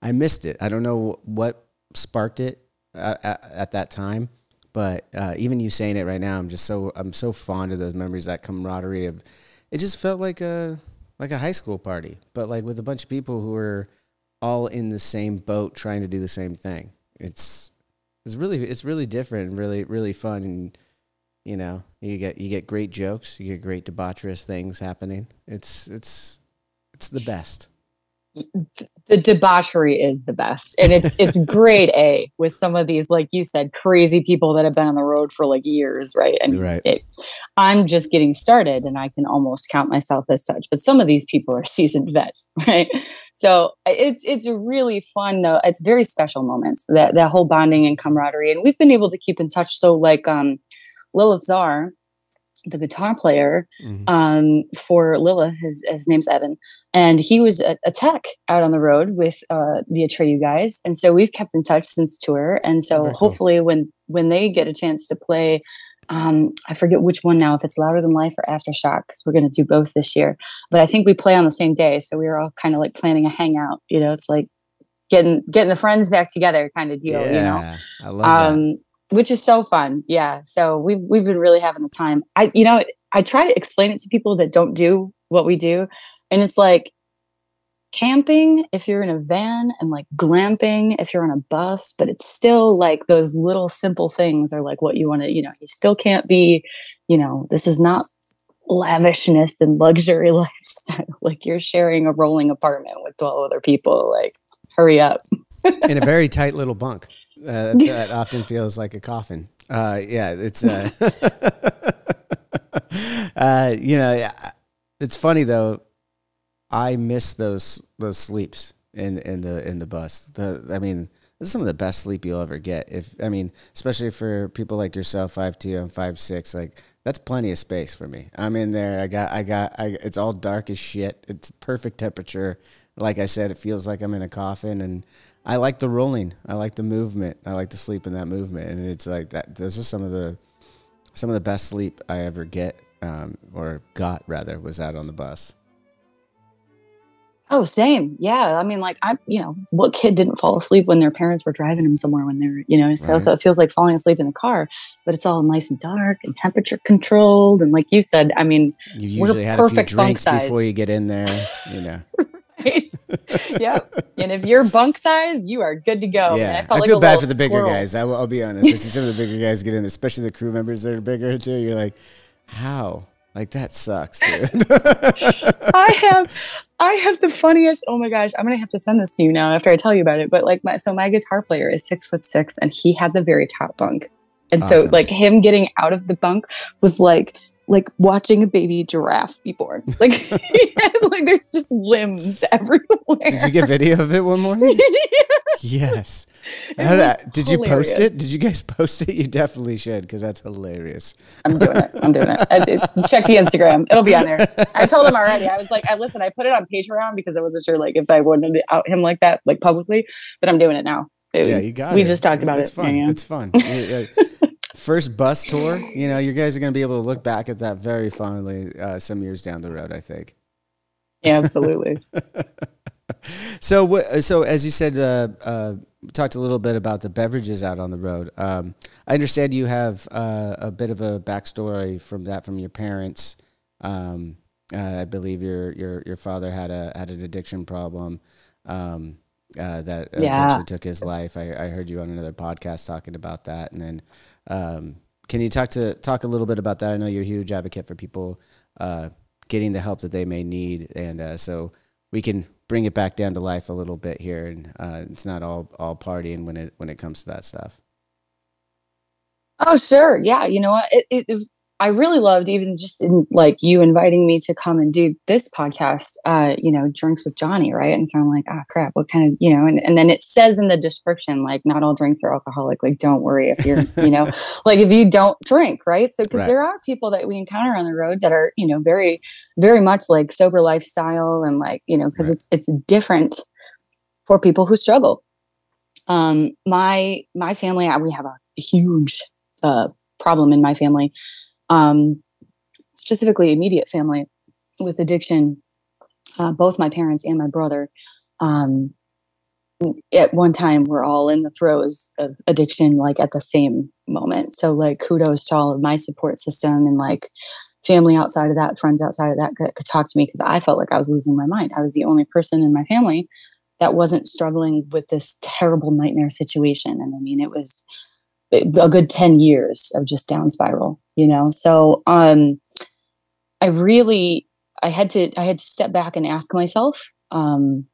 Speaker 2: I missed it. I don't know what sparked it at that time, but even you saying it right now, I'm so fond of those memories, that camaraderie of. It just felt like a high school party, but like with a bunch of people who were all in the same boat trying to do the same thing. It's really different and really, really fun. And you get great jokes, you get great debaucherous things happening. It's the best.
Speaker 1: The debauchery is the best, and it's grade A with some of these, like you said, crazy people that have been on the road for like years, right? And
Speaker 2: right.
Speaker 1: I'm just getting started and I can almost count myself as such. But some of these people are seasoned vets, right? So it's really fun though. It's very special moments, that whole bonding and camaraderie. And we've been able to keep in touch. So like Lilith Czar, the guitar player for Lilith, his name's Evan, and he was a tech out on the road with the Atreyu guys, and so we've kept in touch since tour. And so hopefully when they get a chance to play, I forget which one now, if it's Louder Than Life or Aftershock, because we're going to do both this year. But I think we play on the same day, so we were all kind of like planning a hangout. You know, it's like getting the friends back together kind of deal.
Speaker 2: Yeah,
Speaker 1: you know,
Speaker 2: I love that.
Speaker 1: Which is so fun. Yeah. So we've been really having the time. I try to explain it to people that don't do what we do. And it's like camping if you're in a van, and like glamping if you're on a bus, but it's still like those little simple things are like what you want to, you still can't be, this is not lavishness and luxury lifestyle. Like you're sharing a rolling apartment with 12 other people. Like, hurry up.
Speaker 2: In a very tight little bunk. That often feels like a coffin. Yeah, it's it's funny though. I miss those sleeps in the bus. I mean, this is some of the best sleep you'll ever get. Especially for people like yourself, 5'2", I'm 5'6". Like that's plenty of space for me. I'm in there. It's all dark as shit. It's perfect temperature. Like I said, it feels like I'm in a coffin, and I like the rolling. I like the movement. I like to sleep in that movement, and it's like that. Those are some of the best sleep I ever get, or got rather, was out on the bus.
Speaker 1: Oh, same. Yeah. I mean, like what kid didn't fall asleep when their parents were driving them somewhere when they're, so it feels like falling asleep in the car, but it's all nice and dark and temperature controlled. And like you said, I mean,
Speaker 2: you usually had a few drinks before you get in there,
Speaker 1: Right. Yep. And if you're bunk size, you are good to go.
Speaker 2: Yeah. I feel bad for the bigger guys. I'll be honest. I see some of the bigger guys get in there, especially the crew members that are bigger too. You're like, how? Like that sucks, dude.
Speaker 1: I have the funniest. Oh my gosh, I'm gonna have to send this to you now after I tell you about it. But like my guitar player is 6'6", and he had the very top bunk, and awesome. So like him getting out of the bunk was like watching a baby giraffe be born. Like, like there's just limbs everywhere.
Speaker 2: Did you get video of it one morning? Yes. Did you post it? Did you guys post it? You definitely should, because that's hilarious.
Speaker 1: I'm doing it. Check the Instagram. It'll be on there. I told him already. I was like, I put it on Patreon because I wasn't sure like if I wanted to out him like that, like publicly, but I'm doing it now.
Speaker 2: You got it.
Speaker 1: We just talked about it.
Speaker 2: Fun. Yeah. It's fun. First bus tour, you guys are going to be able to look back at that very fondly some years down the road, I think.
Speaker 1: Yeah, absolutely.
Speaker 2: So as you said, talked a little bit about the beverages out on the road. I understand you have a bit of a backstory from your parents. I believe your father had an addiction problem that eventually took his life. I heard you on another podcast talking about that, and then can you talk a little bit about that? I know you're a huge advocate for people getting the help that they may need, and so we can bring it back down to life a little bit here, and it's not all partying when it comes to that stuff.
Speaker 1: Oh, sure. Yeah. You know what? It was, I really loved even just in like you inviting me to come and do this podcast, Drinks with Johnny. Right. And so I'm like, crap, what kind of, and then it says in the description, like not all drinks are alcoholic. Like, don't worry if you're, like if you don't drink. Right. So, cause there are people that we encounter on the road that are, very, very much like sober lifestyle and like, cause it's different for people who struggle. My family, we have a huge, problem in my family. Specifically immediate family with addiction, both my parents and my brother, at one time were all in the throes of addiction, like at the same moment. So like kudos to all of my support system and like family outside of that, friends outside of that could talk to me, because I felt like I was losing my mind. I was the only person in my family that wasn't struggling with this terrible nightmare situation. And I mean, it was a good 10 years of just down spiral, So, I had to step back and ask myself, and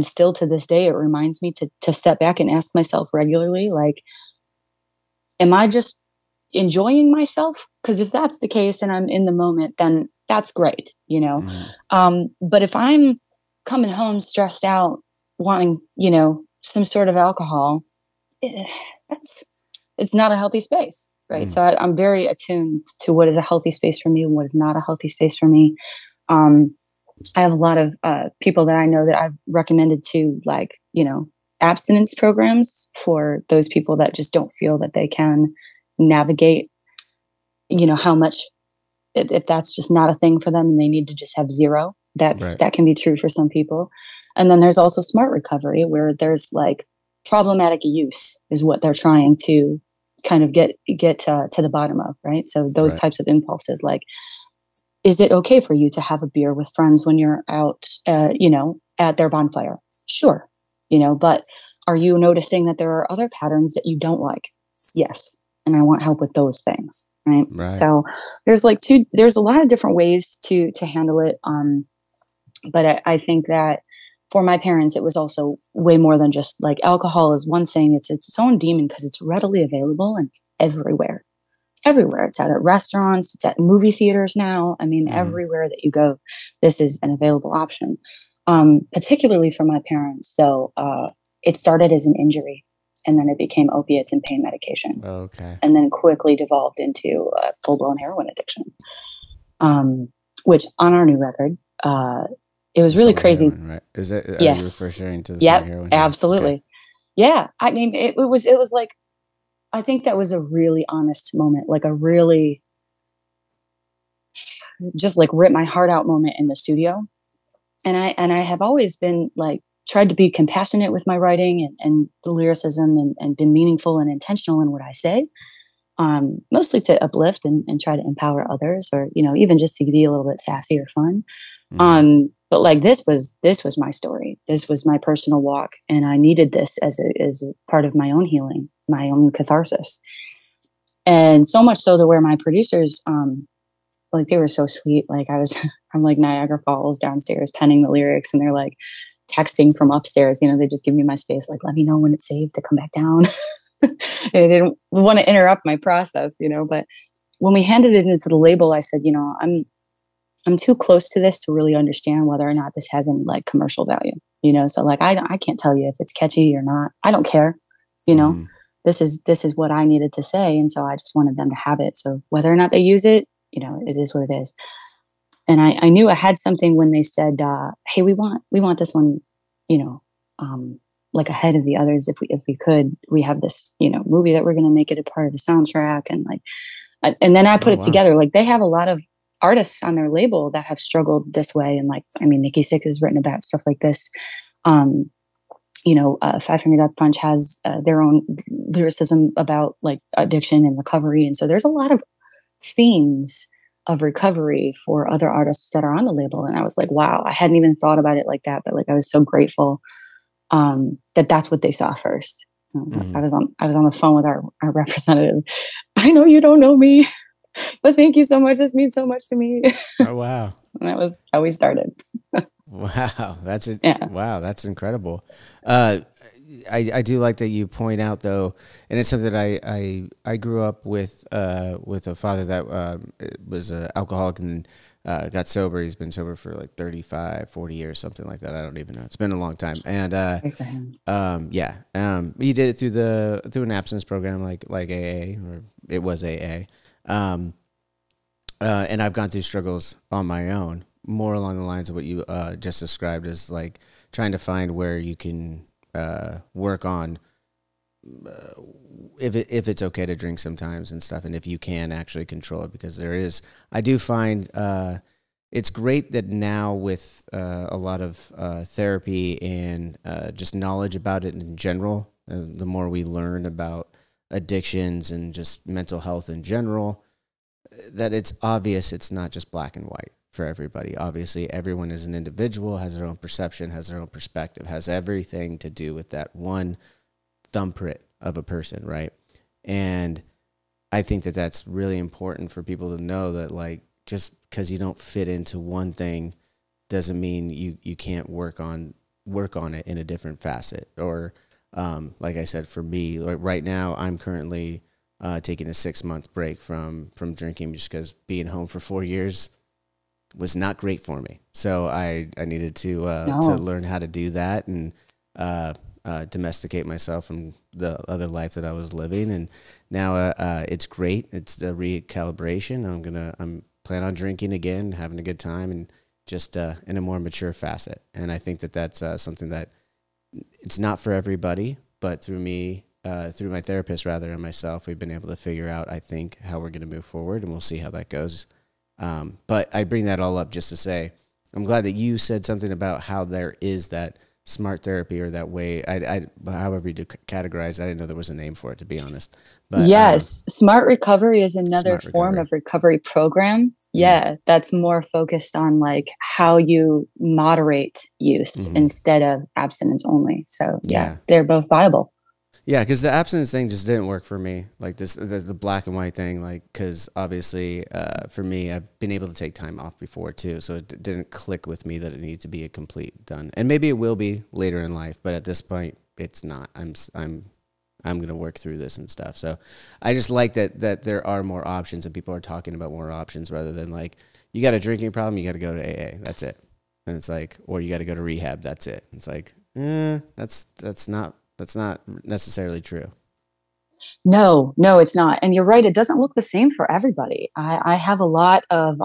Speaker 1: still to this day, it reminds me to step back and ask myself regularly, like, am I just enjoying myself? Because if that's the case and I'm in the moment, then that's great, you know.
Speaker 2: Mm.
Speaker 1: But if I'm coming home stressed out, wanting, you know, some sort of alcohol, eh, that's it's not a healthy space, right?
Speaker 2: Mm.
Speaker 1: So I'm very attuned to what is a healthy space for me and what is not a healthy space for me. Um, I have a lot of people that I know that I've recommended to, like, you know, abstinence programs for those people that just don't feel that they can navigate, you know, how much, if that's just not a thing for them and they need to just have zero.
Speaker 2: Right.
Speaker 1: That can be true for some people. And then there's also smart recovery, where there's like problematic use is what they're trying to kind of get to the bottom of, right? So those
Speaker 2: Right.
Speaker 1: types of impulses, like, is it okay for you to have a beer with friends when you're out, you know, at their bonfire? Sure, you know, but are you noticing that there are other patterns that you don't like? Yes, and I want help with those things, right?
Speaker 2: Right.
Speaker 1: So there's a lot of different ways to handle it. But I think that for my parents, it was also way more than just like alcohol is one thing. It's its own demon because it's readily available and it's everywhere. Everywhere. It's at restaurants, it's at movie theaters now. I mean,
Speaker 2: Mm.
Speaker 1: everywhere that you go, this is an available option. Particularly for my parents. So it started as an injury, and then it became opiates and pain medication,
Speaker 2: Okay.
Speaker 1: and then quickly devolved into full blown heroin addiction. Um, which on our new record, it was
Speaker 2: The
Speaker 1: really
Speaker 2: summer
Speaker 1: crazy.
Speaker 2: heroine, right? Is that are you
Speaker 1: Yes.
Speaker 2: referring to the summer
Speaker 1: Yep.
Speaker 2: heroine? Yeah. Okay.
Speaker 1: Absolutely. Yeah. I mean, it was like, I think that was a really honest moment, like a really just like rip my heart out moment in the studio. And I have always been like tried to be compassionate with my writing and the lyricism, and been meaningful and intentional in what I say. Mostly to uplift and try to empower others, or, you know, even just to be a little bit sassy or fun.
Speaker 2: Mm.
Speaker 1: But like this was my story. This was my personal walk, and I needed this as a part of my own healing, my own catharsis. And so much so to where my producers, like, they were so sweet. Like, I'm like Niagara Falls downstairs penning the lyrics, and they're like texting from upstairs. You know, they just give me my space, like, let me know when it's saved to come back down. And they didn't want to interrupt my process, you know. But when we handed it into the label, I said, you know, I'm too close to this to really understand whether or not this has any like commercial value, you know. So like, I can't tell you if it's catchy or not. I don't care, you know.
Speaker 2: Mm.
Speaker 1: This is what I needed to say, and so I just wanted them to have it. So whether or not they use it, you know, it is what it is. And I knew I had something when they said, "Hey, we want this one, you know, like ahead of the others. If we could, we have this, you know, movie that we're going to make it a part of the soundtrack." And like, and then I put
Speaker 2: Oh
Speaker 1: it
Speaker 2: wow.
Speaker 1: together. Like, they have a lot of artists on their label that have struggled this way, and like, I mean, Nikki Sixx has written about stuff like this. Um, you know, Five Finger Death Punch has their own lyricism about like addiction and recovery, and so there's a lot of themes of recovery for other artists that are on the label. And I was like, wow, I hadn't even thought about it like that, but like, I was so grateful that that's what they saw first.
Speaker 2: Mm.
Speaker 1: I was on the phone with our representative. I know you don't know me, but thank you so much. This means so much to me.
Speaker 2: Oh wow.
Speaker 1: And that was how we started.
Speaker 2: Wow, that's it.
Speaker 1: Yeah.
Speaker 2: Wow, that's incredible. Uh, I do like that you point out though, and it's something I grew up with a father that was an alcoholic and got sober. He's been sober for like 35, 40 years, something like that. I don't even know. It's been a long time. And
Speaker 1: Great for him.
Speaker 2: yeah, he did it through an abstinence program like AA, or it was AA. And I've gone through struggles on my own, more along the lines of what you just described, as like trying to find where you can work on if it's okay to drink sometimes and stuff, and if you can actually control it, because I do find it's great that now with a lot of therapy and just knowledge about it in general, the more we learn about addictions and just mental health in general, that it's obvious it's not just black and white for everybody. Obviously, everyone is an individual, has their own perception, has their own perspective, has everything to do with that one thumbprint of a person, right? And I think that that's really important for people to know, that like, just because you don't fit into one thing doesn't mean you can't work on it in a different facet. Or like I said, for me, like right now, I'm currently taking a 6-month break from drinking, just because being home for 4 years was not great for me. So I needed to
Speaker 1: No.
Speaker 2: learn how to do that and domesticate myself from the other life that I was living. And now it's great. It's a recalibration. I'm plan on drinking again, having a good time, and just in a more mature facet. And I think that that's something that it's not for everybody, but through me, through my therapist rather, and myself, we've been able to figure out, I think, how we're going to move forward, and we'll see how that goes. But I bring that all up just to say, I'm glad that you said something about how there is that smart therapy, or that way, however you do categorize, I didn't know there was a name for it, to be honest. But
Speaker 1: Yes, Smart Recovery is another
Speaker 2: smart
Speaker 1: form
Speaker 2: recovery.
Speaker 1: of recovery program. Yeah, that's more focused on like how you moderate use
Speaker 2: Mm-hmm.
Speaker 1: instead of abstinence only. So yeah,
Speaker 2: Yeah.
Speaker 1: they're both viable.
Speaker 2: Yeah, because the abstinence thing just didn't work for me. Like the black and white thing. Like, because obviously, for me, I've been able to take time off before too, so it didn't click with me that it needs to be a complete done. And maybe it will be later in life, but at this point, it's not. I'm gonna work through this and stuff. So, I just like that there are more options, and people are talking about more options rather than like, you got a drinking problem, you got to go to AA. That's it. And it's like, or you got to go to rehab. That's it. It's like, that's not necessarily true.
Speaker 1: No, no, it's not. And you're right, it doesn't look the same for everybody. I have a lot of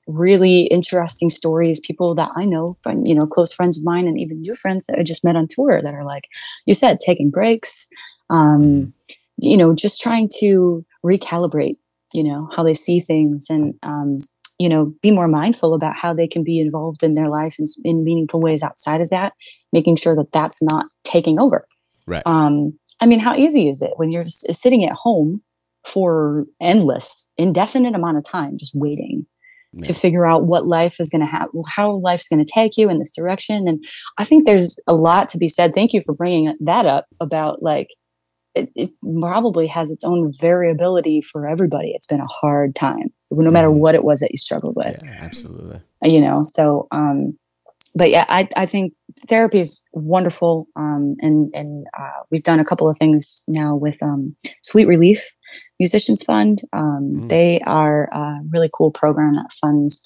Speaker 1: really interesting stories, people that I know, from, close friends of mine, and even your friends that I just met on tour that are like you said, taking breaks,
Speaker 2: Mm-hmm.
Speaker 1: um, just trying to recalibrate, how they see things, and, be more mindful about how they can be involved in their life in meaningful ways outside of that, making sure that that's not taking over.
Speaker 2: Right.
Speaker 1: I mean, how easy is it when you're just sitting at home for indefinite amount of time, just waiting to
Speaker 2: Yeah.
Speaker 1: figure out what life is going to have, how life's going to take you in this direction? And I think there's a lot to be said. Thank you for bringing that up about like, it probably has its own variability for everybody. It's been a hard time, no matter
Speaker 2: Mm-hmm.
Speaker 1: what it was that you struggled with,
Speaker 2: Yeah, absolutely.
Speaker 1: so, but yeah, I think therapy is wonderful. And we've done a couple of things now with Sweet Relief Musicians Fund.
Speaker 2: Mm,
Speaker 1: They are a really cool program that funds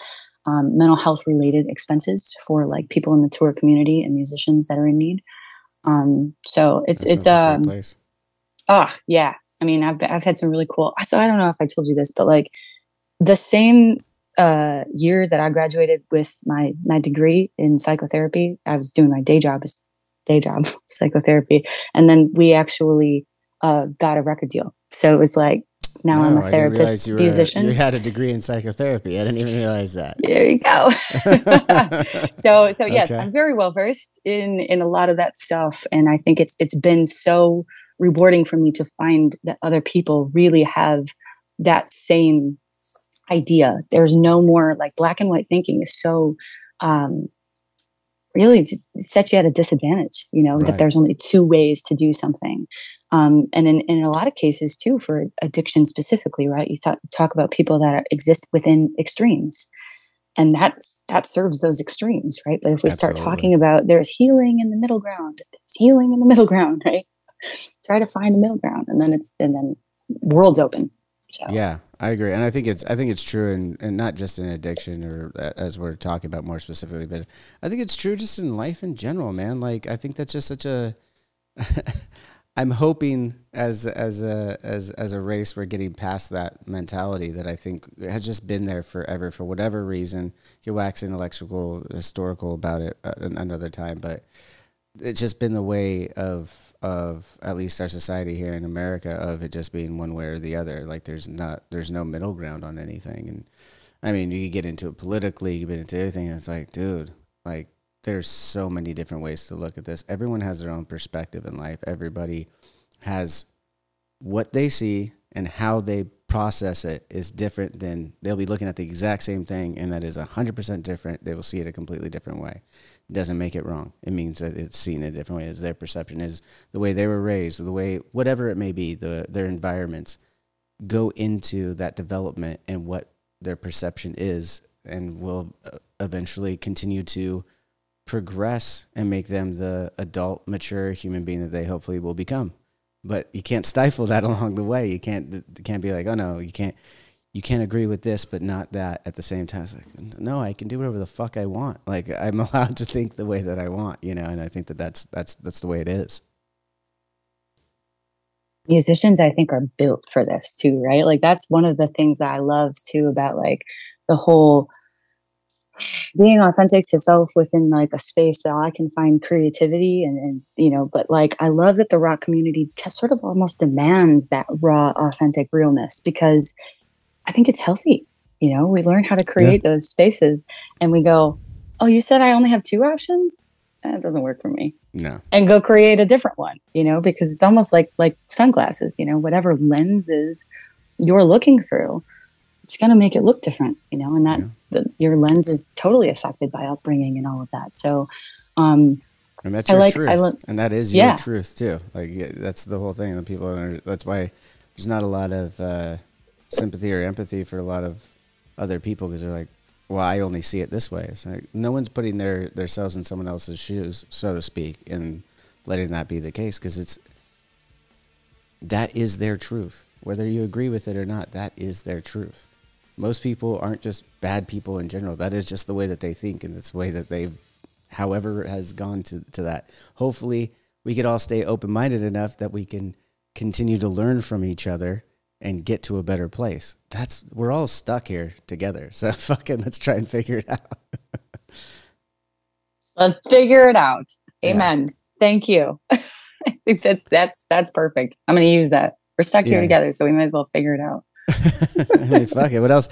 Speaker 1: mental health related expenses for like people in the tour community and musicians that are in need. So
Speaker 2: that sounds like a great place.
Speaker 1: yeah. I mean, I've had some really cool. So I don't know if I told you this, but like the same year that I graduated with my degree in psychotherapy, I was doing my day job psychotherapy, and then we actually got a record deal. So it was like now I'm a
Speaker 2: Wow, I didn't realize
Speaker 1: therapist
Speaker 2: you
Speaker 1: musician.
Speaker 2: had a degree in psychotherapy. I didn't even realize that.
Speaker 1: There you go. So yes,
Speaker 2: Okay.
Speaker 1: I'm very well versed in a lot of that stuff, and I think it's been so rewarding for me to find that other people really have that same idea. There's no more like black and white thinking is so um, really just sets you at a disadvantage, that
Speaker 2: Right.
Speaker 1: there's only two ways to do something. And in a lot of cases too, for addiction specifically, right? You talk about people that exist within extremes, and that serves those extremes, right? But if we start
Speaker 2: Absolutely.
Speaker 1: talking about there's healing in the middle ground, there's healing in the middle ground, right? Try to find the middle ground, and then worlds open. So
Speaker 2: Yeah, I agree, and I think it's true, and not just in addiction, or as we're talking about more specifically, but I think it's true just in life in general, man. Like, I think that's just such a. I'm hoping as a race we're getting past that mentality that I think has just been there forever for whatever reason. You wax intellectual historical about it another time, but it's just been the way of at least our society here in America, of it just being one way or the other. Like, there's no middle ground on anything. And I mean, you could get into it politically, you get into everything, and it's like, dude, like, there's so many different ways to look at this. Everyone has their own perspective in life. Everybody has what they see, and how they process it is different. Than they'll be looking at the exact same thing, and that is 100% different. They will see it a completely different way. It doesn't make it wrong. It means that it's seen a different way, as their perception is, the way they were raised, the way, whatever it may be, their environments go into that development, and what their perception is, and will eventually continue to progress and make them the adult, mature human being that they hopefully will become. but you can't stifle that along the way. You can't be like, oh no, you can't agree with this, but not that at the same time. It's like, no, I can do whatever the fuck I want. Like I'm allowed to think the way that I want, and I think that's the way it is.
Speaker 1: Musicians, I think, are built for this too, right? Like that's one of the things that I love too about like the whole being authentic to self within like a space that I can find creativity and but like I love that the rock community sort of almost demands that raw, authentic realness because I think it's healthy. We learn how to
Speaker 2: Yeah.
Speaker 1: create those spaces and we go, oh, you said I only have two options? That doesn't work for me.
Speaker 2: No.
Speaker 1: And go create a different one, because it's almost like sunglasses, whatever lenses you're looking through, it's going to make it look different, and that your lens is totally affected by upbringing and all of that. So,
Speaker 2: and that's your truth, and that is your truth too. Like that's the whole thing. That's why there's not a lot of sympathy or empathy for a lot of other people because they're like, well, I only see it this way. It's like no one's putting themselves in someone else's shoes, so to speak, and letting that be the case because that is their truth. Whether you agree with it or not, that is their truth. Most people aren't just bad people in general. That is just the way that they think, and it's the way that they've, however, it has gone to that. Hopefully, we could all stay open-minded enough that we can continue to learn from each other and get to a better place. We're all stuck here together. So fucking let's try and figure it out.
Speaker 1: Let's figure it out. Amen. Yeah. Thank you. I think that's perfect. I'm going to use that. We're stuck here together, so we might as well figure it out.
Speaker 2: I mean, fuck it. What else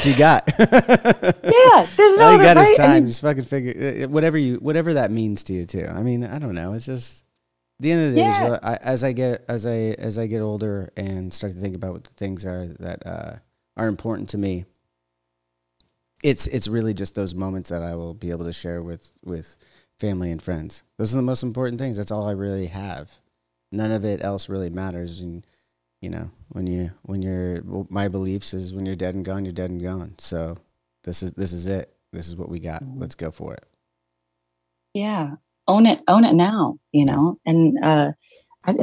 Speaker 2: you got?
Speaker 1: There's no
Speaker 2: all you got is time. Just fucking figure whatever that means to you too. I mean, I don't know. It's just at the end of the day, as I get older and start to think about what the things are that are important to me, it's really just those moments that I will be able to share with family and friends. Those are the most important things. That's all I really have. None of it else really matters. And my beliefs is when you're dead and gone, you're dead and gone. So this is it. This is what we got. Let's go for it.
Speaker 1: Yeah. Own it now, And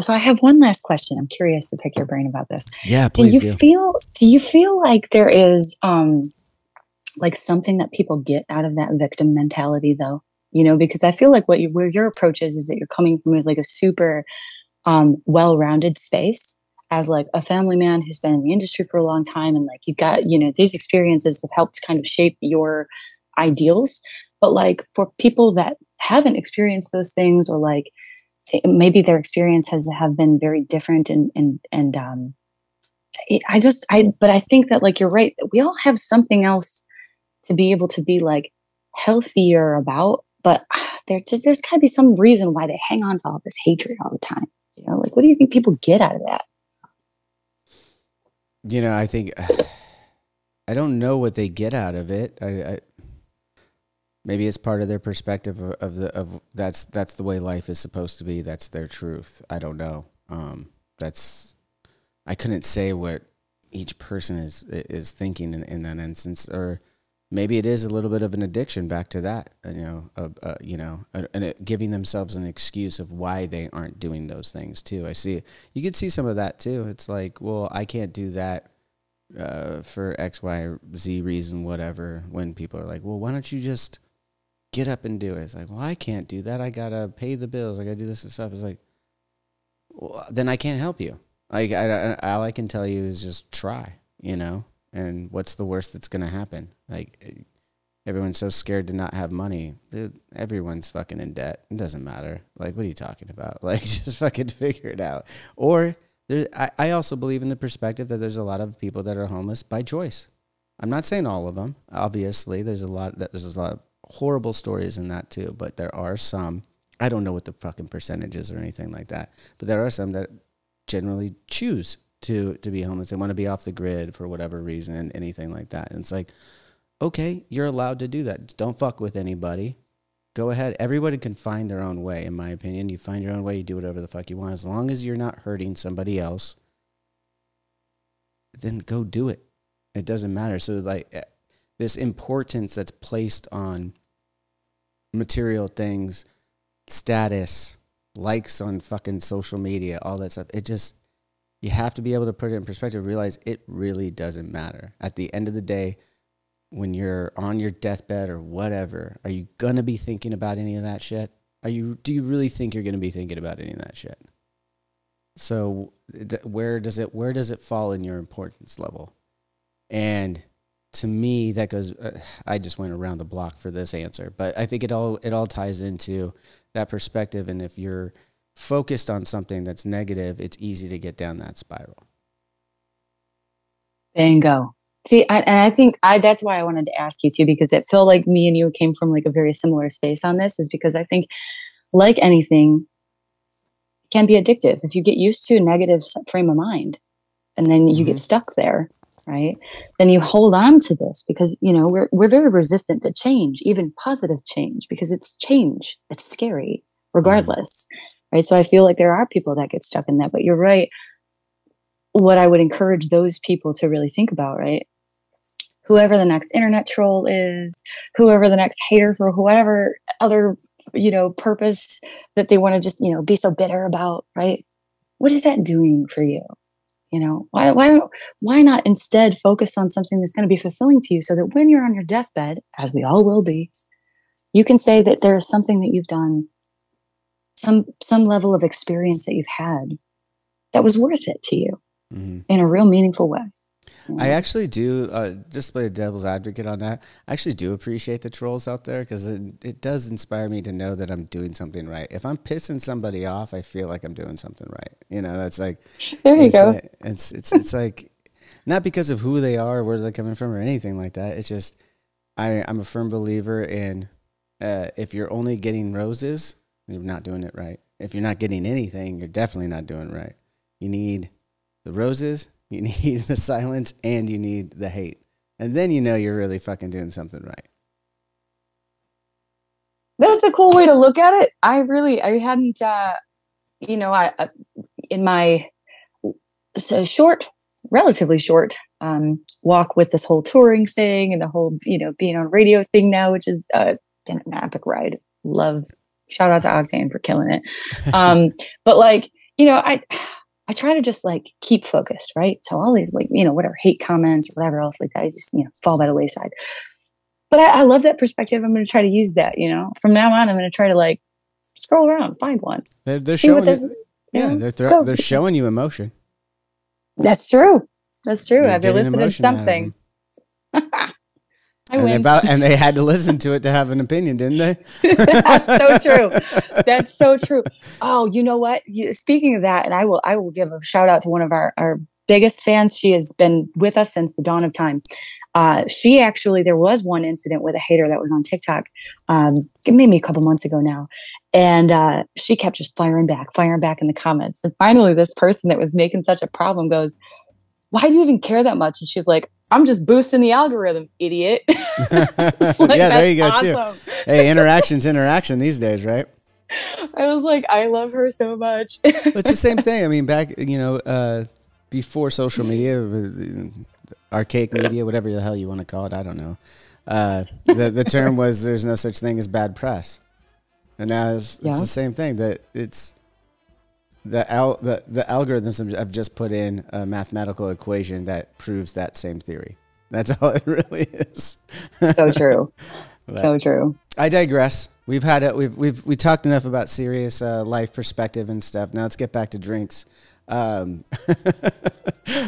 Speaker 1: so I have one last question. I'm curious to pick your brain about this.
Speaker 2: Yeah, please do.
Speaker 1: Do you feel like there is like something that people get out of that victim mentality though? Because I feel like where your approach is that you're coming from like a super well-rounded space as like a family man who's been in the industry for a long time. And like, you've got, these experiences have helped kind of shape your ideals. But like for people that haven't experienced those things, or like maybe their experience have been very different. But I think that like, you're right, that we all have something else to be able to be like healthier about, but there's gotta be some reason why they hang on to all this hatred all the time. Like, what do you think people get out of that?
Speaker 2: I think I don't know what they get out of it. I maybe it's part of their perspective of that's the way life is supposed to be. That's their truth. I don't know. I couldn't say what each person is thinking in that instance, or maybe it is a little bit of an addiction back to that, and giving themselves an excuse of why they aren't doing those things too. You could see some of that too. It's like, well, I can't do that for X, Y, or Z reason, whatever. When people are like, well, why don't you just get up and do it? It's like, well, I can't do that. I gotta pay the bills. I gotta do this and stuff. It's like, well, then I can't help you. Like, all I can tell you is just try, and what's the worst that's going to happen? Like, everyone's so scared to not have money. Dude, everyone's fucking in debt. It doesn't matter. Like, what are you talking about? Like, just fucking figure it out. Or I also believe in the perspective that there's a lot of people that are homeless by choice. I'm not saying all of them. Obviously, there's a lot of horrible stories in that too, but there are some. I don't know what the fucking percentage is or anything like that, but there are some that generally choose to be homeless. They want to be off the grid for whatever reason and anything like that. And it's like, okay, you're allowed to do that. Don't fuck with anybody. Go ahead. Everybody can find their own way, in my opinion. You find your own way, you do whatever the fuck you want. As long as you're not hurting somebody else, then go do it. It doesn't matter. So like this importance that's placed on material things, status, likes on fucking social media, all that stuff. It just, you have to be able to put it in perspective, realize it really doesn't matter. At the end of the day, when you're on your deathbed or whatever, are you going to be thinking about any of that shit? Do you really think you're going to be thinking about any of that shit? So where does it fall in your importance level? And to me, that goes, I just went around the block for this answer, but I think it all ties into that perspective. And if you're focused on something that's negative, it's easy to get down that spiral.
Speaker 1: Bingo. See, I think that's why I wanted to ask you too, because it felt like me and you came from like a very similar space on this, is because I think, like anything, it can be addictive. If you get used to a negative frame of mind and then you get stuck there, right? Then you hold on to this because, you know, we're very resistant to change, even positive change, because it's change. It's scary regardless, right? So I feel like there are people that get stuck in that, but you're right. What I would encourage those people to really think about, right? Whoever the next internet troll is, whoever the next hater for whatever other, you know, purpose that they want to just, you know, be so bitter about, right? What is that doing for you? You know, why not instead focus on something that's going to be fulfilling to you, so that when you're on your deathbed, as we all will be, you can say that there is something that you've done, some level of experience that you've had that was worth it to you in a real meaningful way.
Speaker 2: I actually do, just play the devil's advocate on that. I actually do appreciate the trolls out there, because it does inspire me to know that I'm doing something right. If I'm pissing somebody off, I feel like I'm doing something right. You know, that's like,
Speaker 1: there you go.
Speaker 2: It's like, not because of who they are, where they're coming from or anything like that. It's just, I'm a firm believer in, if you're only getting roses, you're not doing it right. If you're not getting anything, you're definitely not doing it right. You need the roses, you need the silence, and you need the hate. And then you know you're really fucking doing something right.
Speaker 1: That's a cool way to look at it. I hadn't, you know, in my relatively short walk with this whole touring thing and the whole, you know, being on radio thing now, which is been an epic ride. Shout out to Octane for killing it. But like, you know, I try to just like keep focused, right? So all these like, you know, whatever hate comments or whatever else like that, I just, you know, fall by the wayside. But I love that perspective. I'm going to try to use that, you know, from now on. I'm going to try to like scroll around, find one.
Speaker 2: They're showing they're showing you emotion.
Speaker 1: That's true. That's true. I've elicited something. I win.
Speaker 2: And they had to listen to it to have an opinion, didn't they?
Speaker 1: That's so true. That's so true. Oh, you know what? Speaking of that, and I will give a shout out to one of our biggest fans. She has been with us since the dawn of time. There was one incident with a hater that was on TikTok, maybe a couple months ago now. And she kept just firing back in the comments. And finally, this person that was making such a problem goes, "Why do you even care that much?" And she's like, "I'm just boosting the algorithm, idiot." Like,
Speaker 2: yeah, there you go, awesome. Too. Hey, interaction these days, right?
Speaker 1: I was like, I love her so much.
Speaker 2: It's the same thing. I mean, back, you know, before social media, archaic media, whatever the hell you want to call it, I don't know. The term was, there's no such thing as bad press. And now it's the same thing, that it's the algorithms have just put in a mathematical equation that proves that same theory. That's all it really is.
Speaker 1: So true. So true.
Speaker 2: I digress. We talked enough about serious life perspective and stuff. Now let's get back to drinks.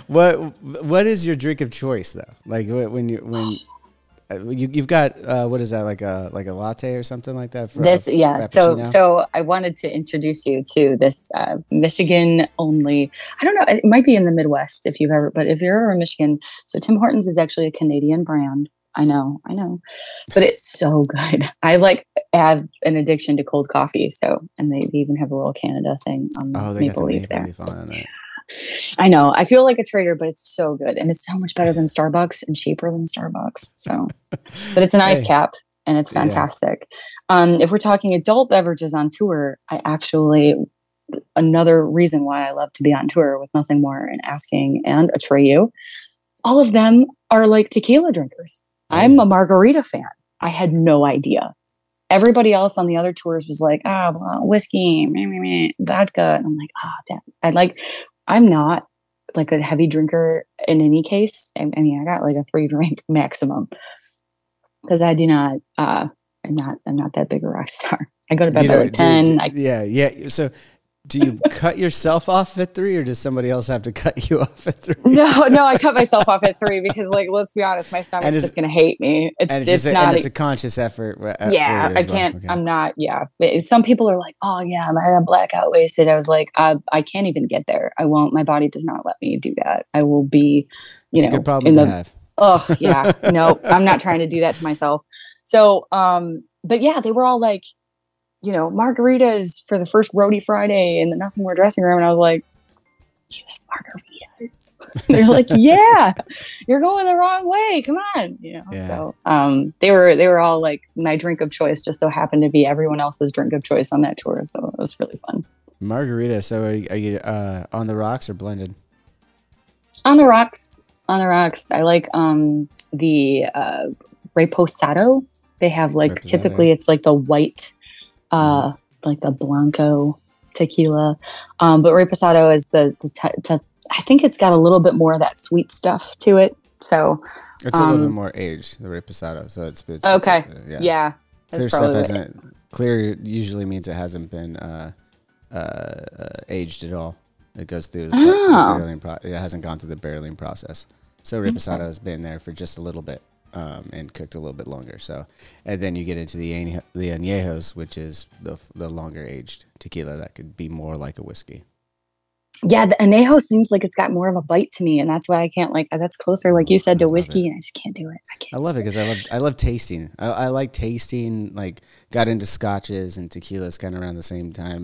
Speaker 2: What is your drink of choice though? Like when you've got what is that, like a latte or something like that?
Speaker 1: So I wanted to introduce you to this Michigan only. I don't know. It might be in the Midwest if you're ever in Michigan. So Tim Hortons is actually a Canadian brand. I know, but it's so good. I have an addiction to cold coffee. And they even have a little Canada thing on Maple Leaf there. I know. I feel like a traitor, but it's so good, and it's so much better than Starbucks and cheaper than Starbucks. So, but it's an ice cap, and it's fantastic. Yeah. If we're talking adult beverages on tour, another reason why I love to be on tour with Nothing More and Asking and Atreyu, all of them are like tequila drinkers. I'm a margarita fan. I had no idea. everybody else on the other tours was like, well, whiskey, meh, meh, meh, vodka. And I'm like, damn. I'm not like a heavy drinker in any case. I mean, I got like a 3 drink maximum because I do not, I'm not that big a rock star. I go to bed by like 10.
Speaker 2: Yeah. So do you cut yourself off at 3 or does somebody else have to cut you off at 3?
Speaker 1: No, I cut myself off at 3 because, like, let's be honest, my stomach's just going to hate me.
Speaker 2: It's a conscious effort.
Speaker 1: Yeah, I can't, okay. I'm not, yeah. Some people are like, oh yeah, I had blackout wasted. I was like, I can't even get there. I won't, my body does not let me do that. I will be,
Speaker 2: it's a good problem to have.
Speaker 1: Oh yeah, no, I'm not trying to do that to myself. So, but yeah, they were all like, margaritas for the first Roadie Friday in the Nothing More dressing room. And I was like, you have margaritas? They're like, yeah, you're going the wrong way. Come on. Yeah. So they were all like, my drink of choice just so happened to be everyone else's drink of choice on that tour. So it was really fun.
Speaker 2: Margarita. So are you on the rocks or blended?
Speaker 1: On the rocks. I like the Reposado. They have like Reposado. Typically it's like the white like the Blanco tequila. But Reposado is I think it's got a little bit more of that sweet stuff to it. So
Speaker 2: it's a little bit more aged, the Reposado. So it's
Speaker 1: okay. Yeah.
Speaker 2: Clear stuff hasn't clear usually means it hasn't been aged at all. It goes through the barreling it hasn't gone through the barreling process. So Reposado has been there for just a little bit. And cooked a little bit longer. So, and then you get into the añejos, which is the longer aged tequila that could be more like a whiskey.
Speaker 1: Yeah, the añejo seems like it's got more of a bite to me, and that's why I can't like. That's closer, like you said, to whiskey, and I just can't do it.
Speaker 2: I love it because I love tasting. I like tasting. Like got into scotches and tequilas kind of around the same time,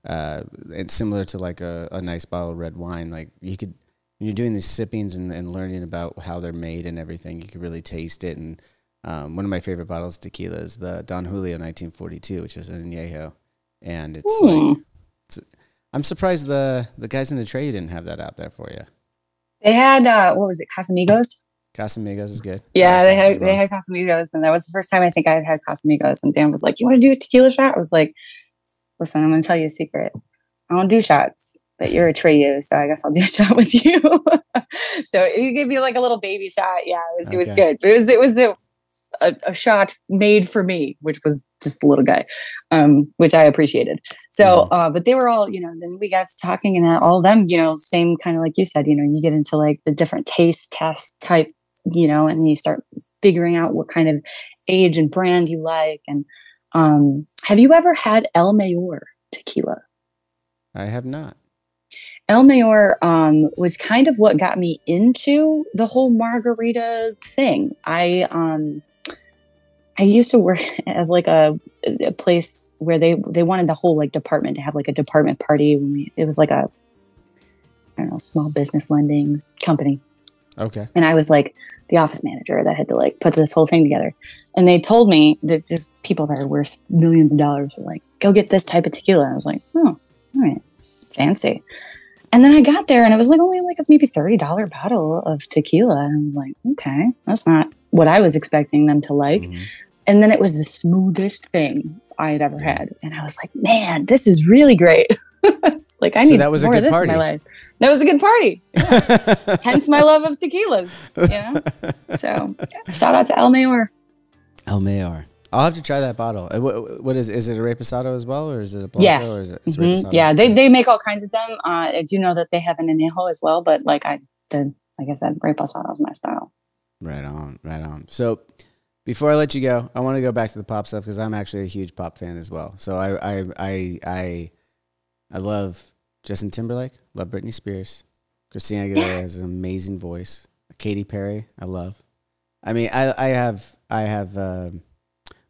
Speaker 2: and similar to like a nice bottle of red wine. Like you could. When you're doing these sippings and learning about how they're made and everything, you can really taste it. And one of my favorite bottles of tequila is the Don Julio 1942, which is an añejo. And it's I'm surprised the guys in the trade didn't have that out there for you.
Speaker 1: They had, what was it, Casamigos?
Speaker 2: Casamigos is good.
Speaker 1: Yeah, they had Casamigos. And that was the first time I think I had Casamigos. And Dan was like, you want to do a tequila shot? I was like, listen, I'm going to tell you a secret. I don't do shots. But you're a Treyu, so I guess I'll do a shot with you. So you gave me like a little baby shot. Yeah, it was good. It was a shot made for me, which was just a little guy, which I appreciated. So, but they were all, then we got to talking and all of them, same kind of like you said, you get into like the different taste test type, and you start figuring out what kind of age and brand you like. And have you ever had El Mayor tequila?
Speaker 2: I have not.
Speaker 1: El Mayor was kind of what got me into the whole margarita thing. I used to work at like a place where they wanted the whole like department to have like a department party. It was like a, I don't know, small business lending company.
Speaker 2: Okay.
Speaker 1: And I was like the office manager that had to like put this whole thing together. And they told me that there's people that are worth millions of dollars were like, go get this type of tequila. And I was like, oh, all right, fancy. And then I got there and it was like only like a maybe $30 bottle of tequila. And I was like, okay, that's not what I was expecting them to like. Mm-hmm. And then it was the smoothest thing I had ever had. And I was like, man, this is really great. It's like, I need more of this in my life. That was a good party. Yeah. Hence my love of tequilas, So shout out to El Mayor.
Speaker 2: El Mayor. I'll have to try that bottle. What is it a Reposado as well, or is it a Blanco?
Speaker 1: Yes.
Speaker 2: Or is it Reposado?
Speaker 1: Yeah, they make all kinds of them. I do know that they have an añejo as well, but like I said, Reposado is my style. Right
Speaker 2: on. So before I let you go, I want to go back to the pop stuff because I'm actually a huge pop fan as well. So I love Justin Timberlake, love Britney Spears, Christina Aguilera has an amazing voice, Katy Perry, I love. I mean, I have.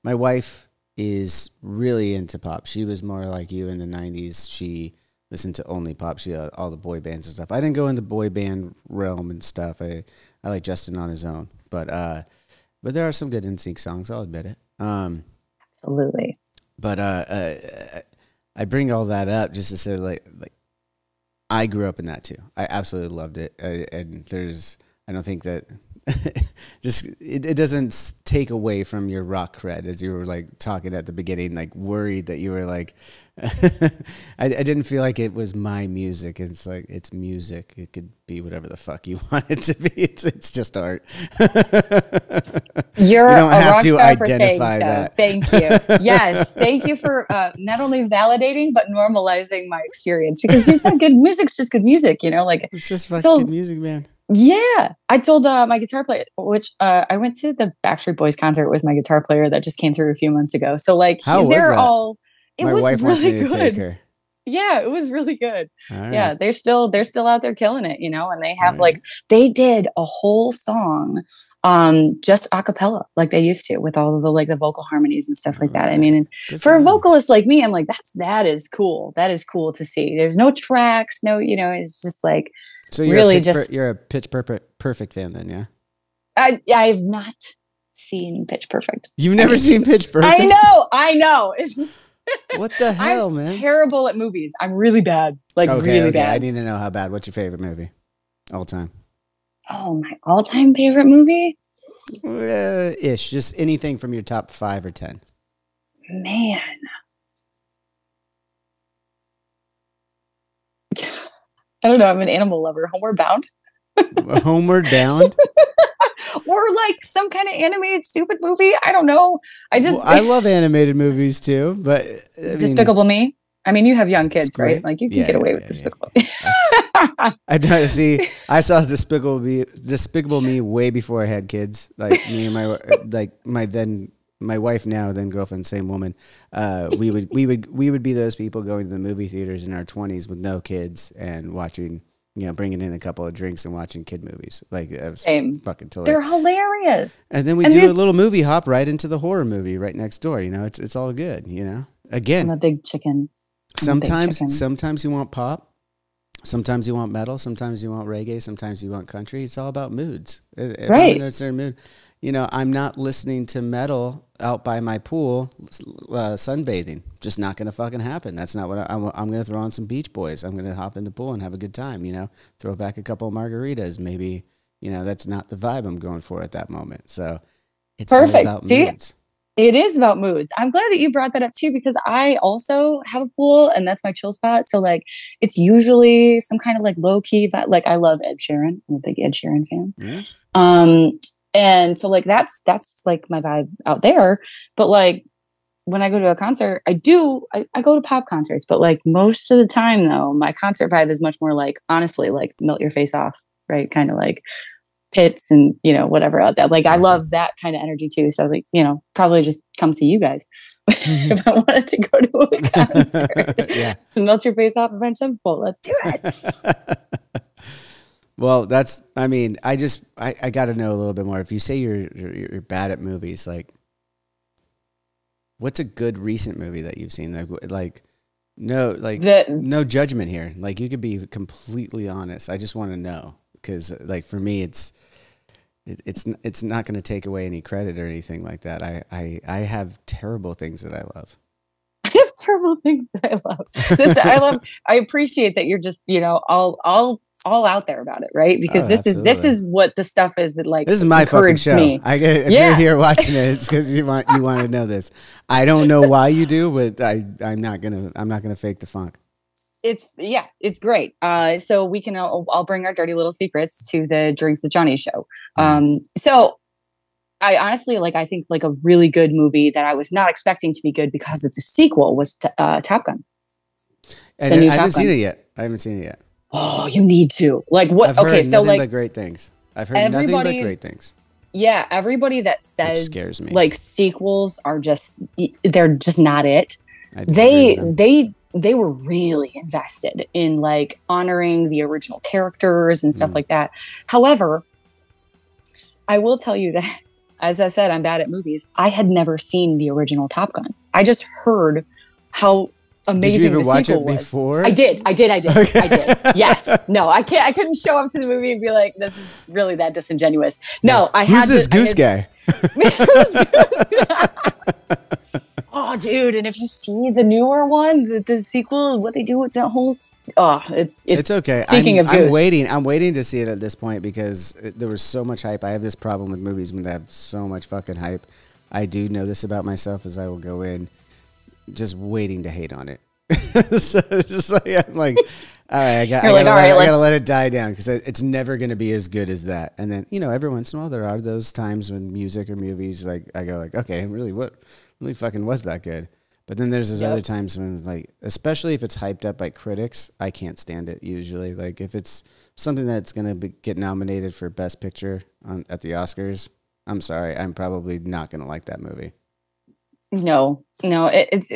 Speaker 2: My wife is really into pop. She was more like you in the 90s. She listened to only pop. She had all the boy bands and stuff. I didn't go in the boy band realm and stuff. I like Justin on his own. But there are some good NSYNC songs, I'll admit it.
Speaker 1: Absolutely.
Speaker 2: But I bring all that up just to say like I grew up in that too. I absolutely loved it. And I don't think that just it doesn't take away from your rock cred, as you were like talking at the beginning, like worried that you were like, I didn't feel like it was my music. It's like, it's music. It could be whatever the fuck you want it to be. It's just art.
Speaker 1: You're
Speaker 2: you don't
Speaker 1: a
Speaker 2: have
Speaker 1: rock
Speaker 2: to
Speaker 1: star for saying
Speaker 2: identify
Speaker 1: so.
Speaker 2: that.
Speaker 1: Thank you. Yes, thank you for not only validating but normalizing my experience, because you said good music's just good music, you know, like
Speaker 2: It's just fucking
Speaker 1: so.
Speaker 2: good music, man.
Speaker 1: Yeah, I told my guitar player, which I went to the Backstreet Boys concert with my guitar player that just came through a few months ago. So like
Speaker 2: How was
Speaker 1: they're
Speaker 2: that?
Speaker 1: all. It
Speaker 2: My
Speaker 1: was
Speaker 2: wife wants
Speaker 1: really
Speaker 2: me to take
Speaker 1: good.
Speaker 2: her.
Speaker 1: Yeah, it was really good.
Speaker 2: All right.
Speaker 1: Yeah, they're still out there killing it, you know, and they have
Speaker 2: Right.
Speaker 1: like they did a whole song just a cappella like they used to, with all of the like the vocal harmonies and stuff like that. I mean,
Speaker 2: Good
Speaker 1: for a
Speaker 2: them.
Speaker 1: vocalist like me, I'm like, that is cool. That is cool to see. There's no tracks, no, you know, it's just like
Speaker 2: So you're
Speaker 1: really
Speaker 2: you're a Pitch Perfect fan then, yeah?
Speaker 1: I've not seen Pitch Perfect.
Speaker 2: You've never seen Pitch Perfect?
Speaker 1: I know. It's
Speaker 2: What the hell,
Speaker 1: I'm
Speaker 2: man?
Speaker 1: terrible at movies. I'm really bad. Like really bad.
Speaker 2: I need to know how bad. What's your favorite movie all time?
Speaker 1: Oh, my all-time favorite movie?
Speaker 2: Ish. Just anything from your top 5 or 10.
Speaker 1: Man. I don't know. I'm an animal lover. Homeward Bound.
Speaker 2: Homeward Bound?
Speaker 1: Or like some kind of animated stupid movie. I don't know.
Speaker 2: I love animated movies too, but
Speaker 1: Despicable Me. I mean, you have young kids,
Speaker 2: great.
Speaker 1: right? Like you can get away with Despicable Me.
Speaker 2: I don't see. I saw Despicable Me way before I had kids. Like me and my wife now, then girlfriend, same woman. We would be those people going to the movie theaters in our 20s with no kids and watching, you know, bringing in a couple of drinks and watching kid movies. Like that was fucking totally.
Speaker 1: They're hilarious.
Speaker 2: And then we do a little movie hop right into the horror movie right next door. You know, it's all good. You know, again,
Speaker 1: I'm a big chicken.
Speaker 2: Sometimes you want pop, sometimes you want metal, sometimes you want reggae, sometimes you want country. It's all about moods. If I'm in a certain mood, you know, I'm not listening to metal out by my pool sunbathing. Just not going to fucking happen. That's not what I'm going to throw on some Beach Boys. I'm going to hop in the pool and have a good time, you know, throw back a couple of margaritas. Maybe, you know, that's not the vibe I'm going for at that moment. So it's
Speaker 1: perfect.
Speaker 2: all about
Speaker 1: See?
Speaker 2: moods.
Speaker 1: It is about moods. I'm glad that you brought that up too, because I also have a pool and that's my chill spot. So like, it's usually some kind of like low key, but like I love Ed Sheeran. I'm a big Ed Sheeran fan.
Speaker 2: Yeah.
Speaker 1: And so like, that's like my vibe out there. But like when I go to a concert, I go to pop concerts, but like most of the time though, my concert vibe is much more like, honestly, like melt your face off, right? Kind of like Pits and, you know, whatever out there. Like I love that kind of energy too. So like, you know, probably just come see you guys if I wanted to go to a concert.
Speaker 2: Yeah.
Speaker 1: So melt your face off, Avenged Sevenfold. Let's do it.
Speaker 2: Well, I mean, I got to know a little bit more. If you say you're bad at movies, like, what's a good recent movie that you've seen? No judgment here. Like, you could be completely honest. I just want to know, because like for me, it's not going to take away any credit or anything like that. I have terrible things that I love.
Speaker 1: I have terrible things that I love. I appreciate that you're just, you know, all out there about it, right? Because this is what the stuff is that like
Speaker 2: this is my fucking show.
Speaker 1: Me.
Speaker 2: If you're here watching it, it's because you want to know this. I don't know why you do, but I'm not gonna fake the funk.
Speaker 1: It's great. So we can I'll bring our dirty little secrets to the Drinks with Johnny show. So I honestly I think like a really good movie that I was not expecting to be good because it's a sequel was Top Gun.
Speaker 2: And I haven't seen it yet.
Speaker 1: Oh, you need to. Like what?
Speaker 2: I've heard
Speaker 1: so
Speaker 2: nothing but great things. I've heard nothing but great things.
Speaker 1: Yeah, everybody that says
Speaker 2: scares me.
Speaker 1: Like sequels are they're just not it. They were really invested in like honoring the original characters and stuff like that. However, I will tell you that, as I said, I'm bad at movies. I had never seen the original Top Gun. I just heard how amazing
Speaker 2: Did you even
Speaker 1: the
Speaker 2: watch
Speaker 1: sequel
Speaker 2: it
Speaker 1: was.
Speaker 2: before?
Speaker 1: I did.
Speaker 2: Okay.
Speaker 1: I did. Yes. No, I couldn't show up to the movie and be like, this is really that disingenuous. No, I had.
Speaker 2: Who's this goose guy?
Speaker 1: Oh, dude! And if you see the newer one, the sequel, what they do with that whole Oh,
Speaker 2: It's okay.
Speaker 1: Speaking of
Speaker 2: I'm
Speaker 1: Goose,
Speaker 2: waiting. I'm waiting to see it at this point because there was so much hype. I have this problem with movies when they have so much fucking hype. I do know this about myself as I will go in just waiting to hate on it. So it's just like I'm like, all right, I gotta let it die down because it's never gonna be as good as that. And then every once in a while there are those times when music or movies like I go like, okay, what really fucking was that good? But then there's those other times when, like, especially if it's hyped up by critics, I can't stand it usually. Like, if it's something that's going to get nominated for Best Picture at the Oscars, I'm sorry, I'm probably not going to like that movie.
Speaker 1: No, it's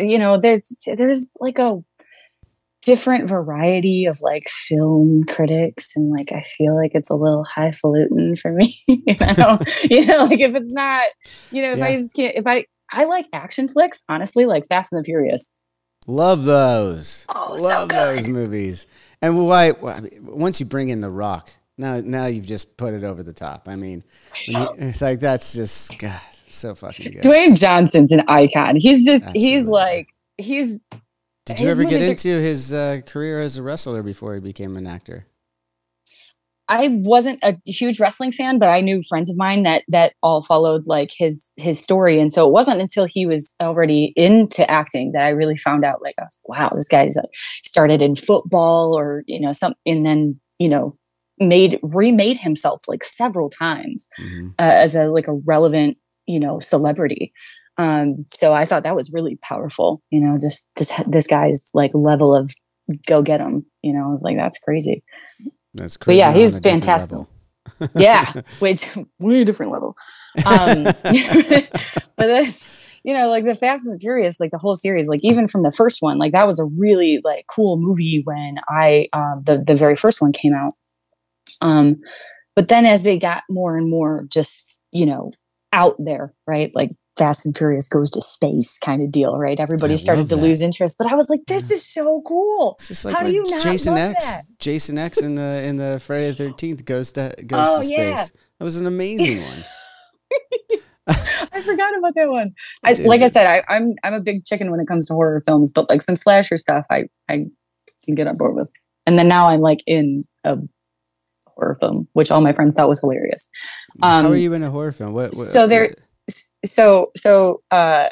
Speaker 1: there's like a different variety of like film critics, and like I feel like it's a little highfalutin for me. Like if it's not, if I just can't, I like action flicks, honestly, like Fast and the Furious.
Speaker 2: Love those.
Speaker 1: Oh,
Speaker 2: Love those movies. And why? Once you bring in The Rock, now you've just put it over the top. I mean, it's like that's just God, so fucking good.
Speaker 1: Dwayne Johnson's an icon. He's
Speaker 2: Absolutely. Did you ever get into his career as a wrestler before he became an actor?
Speaker 1: I wasn't a huge wrestling fan, but I knew friends of mine that all followed like his story. And so it wasn't until he was already into acting that I really found out like, wow, this guy's started in football or, and then, remade himself like several times as a relevant, celebrity. So I thought that was really powerful, just this guy's like level of go get him, I was like, that's crazy.
Speaker 2: That's crazy.
Speaker 1: But yeah, he was fantastic. Yeah, way different level. But that's like the Fast and the Furious, like the whole series, like even from the first one, like that was a really like cool movie when the very first one came out. But then as they got more and more just out there, right, like Fast and Furious goes to space kind of deal, right? Everybody started to lose interest, but I was like, this is so cool.
Speaker 2: It's just like
Speaker 1: how do you not
Speaker 2: Jason
Speaker 1: love
Speaker 2: X?
Speaker 1: that?
Speaker 2: Jason X in the Friday the 13th goes to space.
Speaker 1: Yeah.
Speaker 2: That was an amazing one.
Speaker 1: I forgot about that one. Like I said, I'm a big chicken when it comes to horror films, but like some slasher stuff, I can get on board with. And then now I'm like in a horror film, which all my friends thought was hilarious.
Speaker 2: How are you in a horror film? What
Speaker 1: So our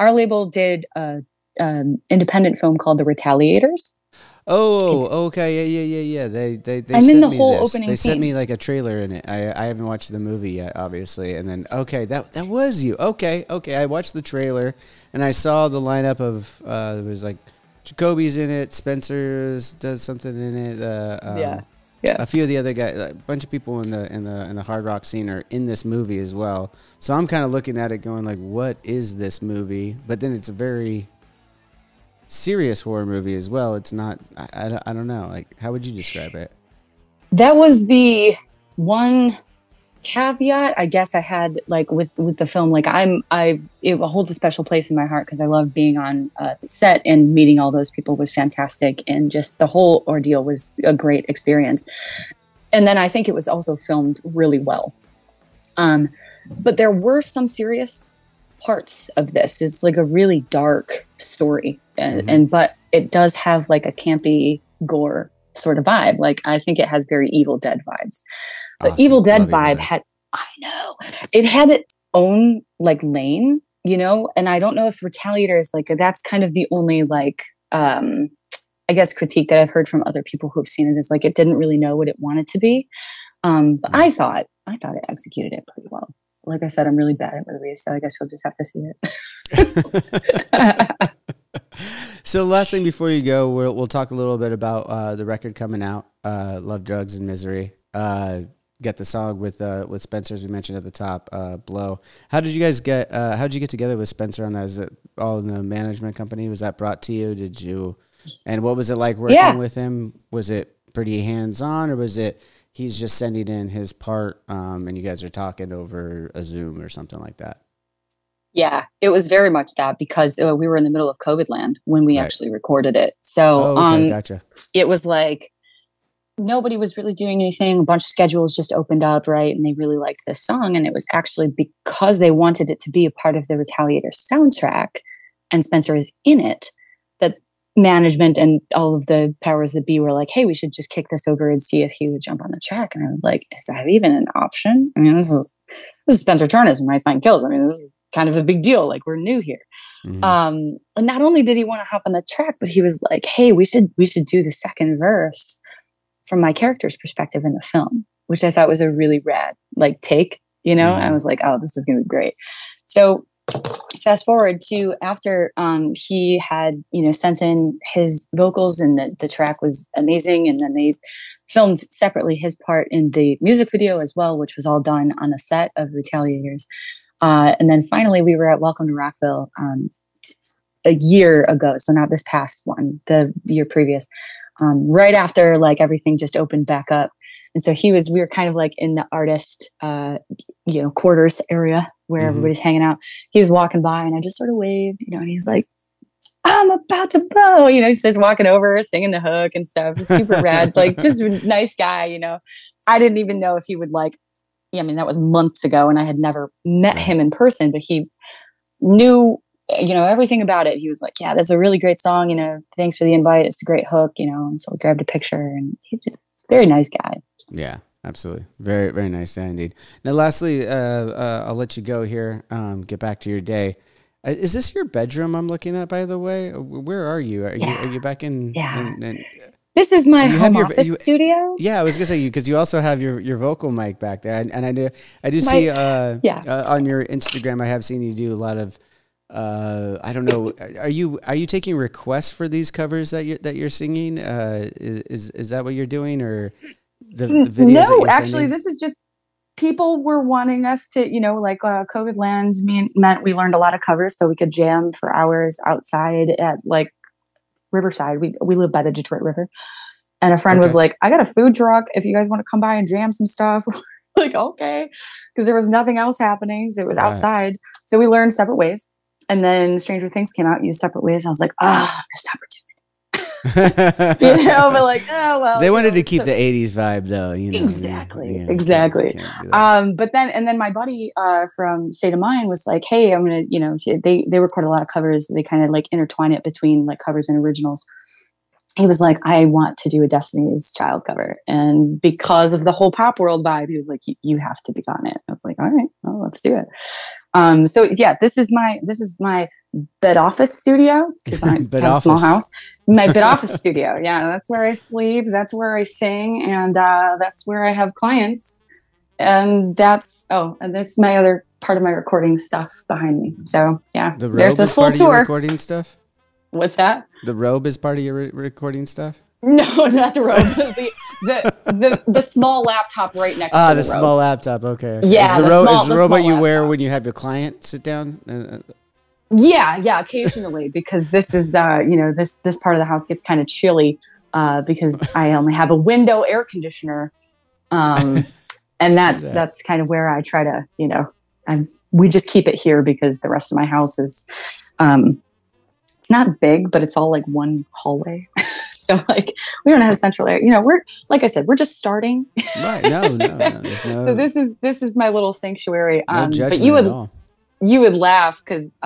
Speaker 1: label did an independent film called The Retaliators.
Speaker 2: Oh, okay, yeah. They
Speaker 1: I'm
Speaker 2: sent
Speaker 1: in the
Speaker 2: me
Speaker 1: whole
Speaker 2: this.
Speaker 1: opening
Speaker 2: They sent
Speaker 1: scene.
Speaker 2: me like a trailer in it. I haven't watched the movie yet, obviously. And then that was you. Okay. I watched the trailer and I saw the lineup of there was like Jacoby's in it, Spencer's does something in it.
Speaker 1: Yeah.
Speaker 2: A few of the other guys, a bunch of people in the hard rock scene are in this movie as well. So I'm kind of looking at it, going like, "What is this movie?" But then it's a very serious horror movie as well. It's not. I don't know. Like, how would you describe it?
Speaker 1: That was the one caveat I guess I had like with the film. Like it holds a special place in my heart because I love being on set and meeting all those people was fantastic, and just the whole ordeal was a great experience. And then I think it was also filmed really well. But there were some serious parts of this. It's like a really dark story, and but it does have like a campy gore sort of vibe. Like I think it has very Evil Dead vibes. But
Speaker 2: Awesome.
Speaker 1: Evil Dead
Speaker 2: Love Evil
Speaker 1: vibe
Speaker 2: Dead.
Speaker 1: it had its own like lane, and I don't know if Retaliator is like, that's kind of the only like, I guess critique that I've heard from other people who have seen it is like, it didn't really know what it wanted to be. But I thought it executed it pretty well. Like I said, I'm really bad at movies, so I guess you'll just have to see it.
Speaker 2: So last thing before you go, we'll talk a little bit about the record coming out, Love, Drugs, and Misery. Get the song with Spencer, as we mentioned at the top, Blow. How did you guys get together with Spencer on that? Is it all in the management company? Was that brought to you? And what was it like working with him? Was it pretty hands-on, or was it he's just sending in his part and you guys are talking over a Zoom or something like that?
Speaker 1: Yeah, it was very much that, because we were in the middle of COVID land when we actually recorded it. So
Speaker 2: gotcha.
Speaker 1: It was like nobody was really doing anything. A bunch of schedules just opened up, right? And they really liked this song. And it was actually because they wanted it to be a part of the Retaliator soundtrack and Spencer is in it, that, management and all of the powers that be were like, hey, we should just kick this over and see if he would jump on the track. And I was like, is that even an option? I mean, this is Spencer Torres from Right Sign Kills. I mean, this is kind of a big deal. Like, we're new here. And not only did he want to hop on the track, but he was like, hey, we should do the second verse from my character's perspective in the film, which I thought was a really rad, like, take, you know. I was like, oh, this is going to be great. So fast forward to after he had, you know, sent in his vocals and the track was amazing. And then they filmed separately his part in the music video as well, which was all done on the set of Retaliators. And then finally we were at Welcome to Rockville a year ago. So not this past one, the year previous, right after like everything just opened back up. And so we were kind of like in the artist, you know, quarters area where everybody's hanging out. He was walking by and I just sort of waved, you know, and he's like, I'm about to blow, you know, he's just walking over, singing the hook and stuff. Super rad, like just a nice guy, you know. I didn't even know if he would like, I mean, that was months ago and I had never met him in person, but he knew, you know, everything about it. He was like, yeah, that's a really great song, you know, thanks for the invite. It's a great hook, you know. And so we grabbed a picture and he's just a very nice guy.
Speaker 2: Yeah, absolutely. Very, very nice guy indeed. Now, lastly, I'll let you go here, get back to your day. Is this your bedroom I'm looking at, by the way? Where are you? Are you back in?
Speaker 1: Yeah. This is my home office studio.
Speaker 2: Yeah, I was gonna say because you also have your vocal mic back there, and I do see on your Instagram I have seen you do a lot of I don't know. Are you taking requests for these covers that you're singing? Is that what you're doing, or the videos?
Speaker 1: No, actually, this is just people were wanting us to, you know, like COVID land meant we learned a lot of covers so we could jam for hours outside at like Riverside. We live by the Detroit River, and a friend was like, "I got a food truck. If you guys want to come by and jam some stuff." Like, okay, because there was nothing else happening. So it was outside. So we learned separate ways. And then Stranger Things came out, used separate ways. I was like, missed opportunity. You know, but like, oh well.
Speaker 2: They wanted to keep the '80s vibe, though. You know,
Speaker 1: exactly. But then my buddy from State of Mind was like, hey, I'm gonna, you know, they record a lot of covers. They kind of like intertwine it between like covers and originals. He was like, I want to do a Destiny's Child cover, and because of the whole pop world vibe, he was like, you have to be on it. I was like, all right, well, let's do it. So yeah, this is my bed office studio because I have a small house. My bed office studio. Yeah, that's where I sleep. That's where I sing, and that's where I have clients. And that's my other part of my recording stuff behind me. So yeah,
Speaker 2: there's the full tour. Recording stuff.
Speaker 1: What's that?
Speaker 2: The robe is part of your recording stuff?
Speaker 1: No, not the robe. the small laptop right next to the robe.
Speaker 2: The small laptop. Okay.
Speaker 1: Yeah.
Speaker 2: Is the robe what you wear when you have your client sit down?
Speaker 1: Yeah, occasionally, because this is this part of the house gets kind of chilly because I only have a window air conditioner, and that's kind of where I try to, you know, we just keep it here because the rest of my house is it's not big, but it's all like one hallway. So like we don't have central air. You know, we're, like I said, we're just starting.
Speaker 2: Right. No.
Speaker 1: So this is my little sanctuary.
Speaker 2: No judgment
Speaker 1: but you would laugh because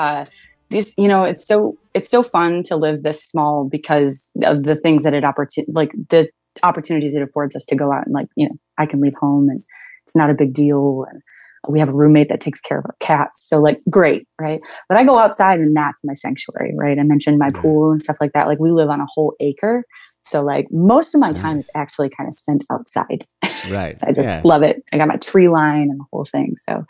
Speaker 1: this, you know, it's so fun to live this small because of the things that the opportunities it affords us to go out and, like, you know, I can leave home and it's not a big deal, and we have a roommate that takes care of our cats. So like, great. Right. But I go outside and that's my sanctuary. Right. I mentioned my pool and stuff like that. Like, we live on a whole acre. So like most of my time is actually kind of spent outside.
Speaker 2: Right.
Speaker 1: So I just love it. I got my tree line and the whole thing. So,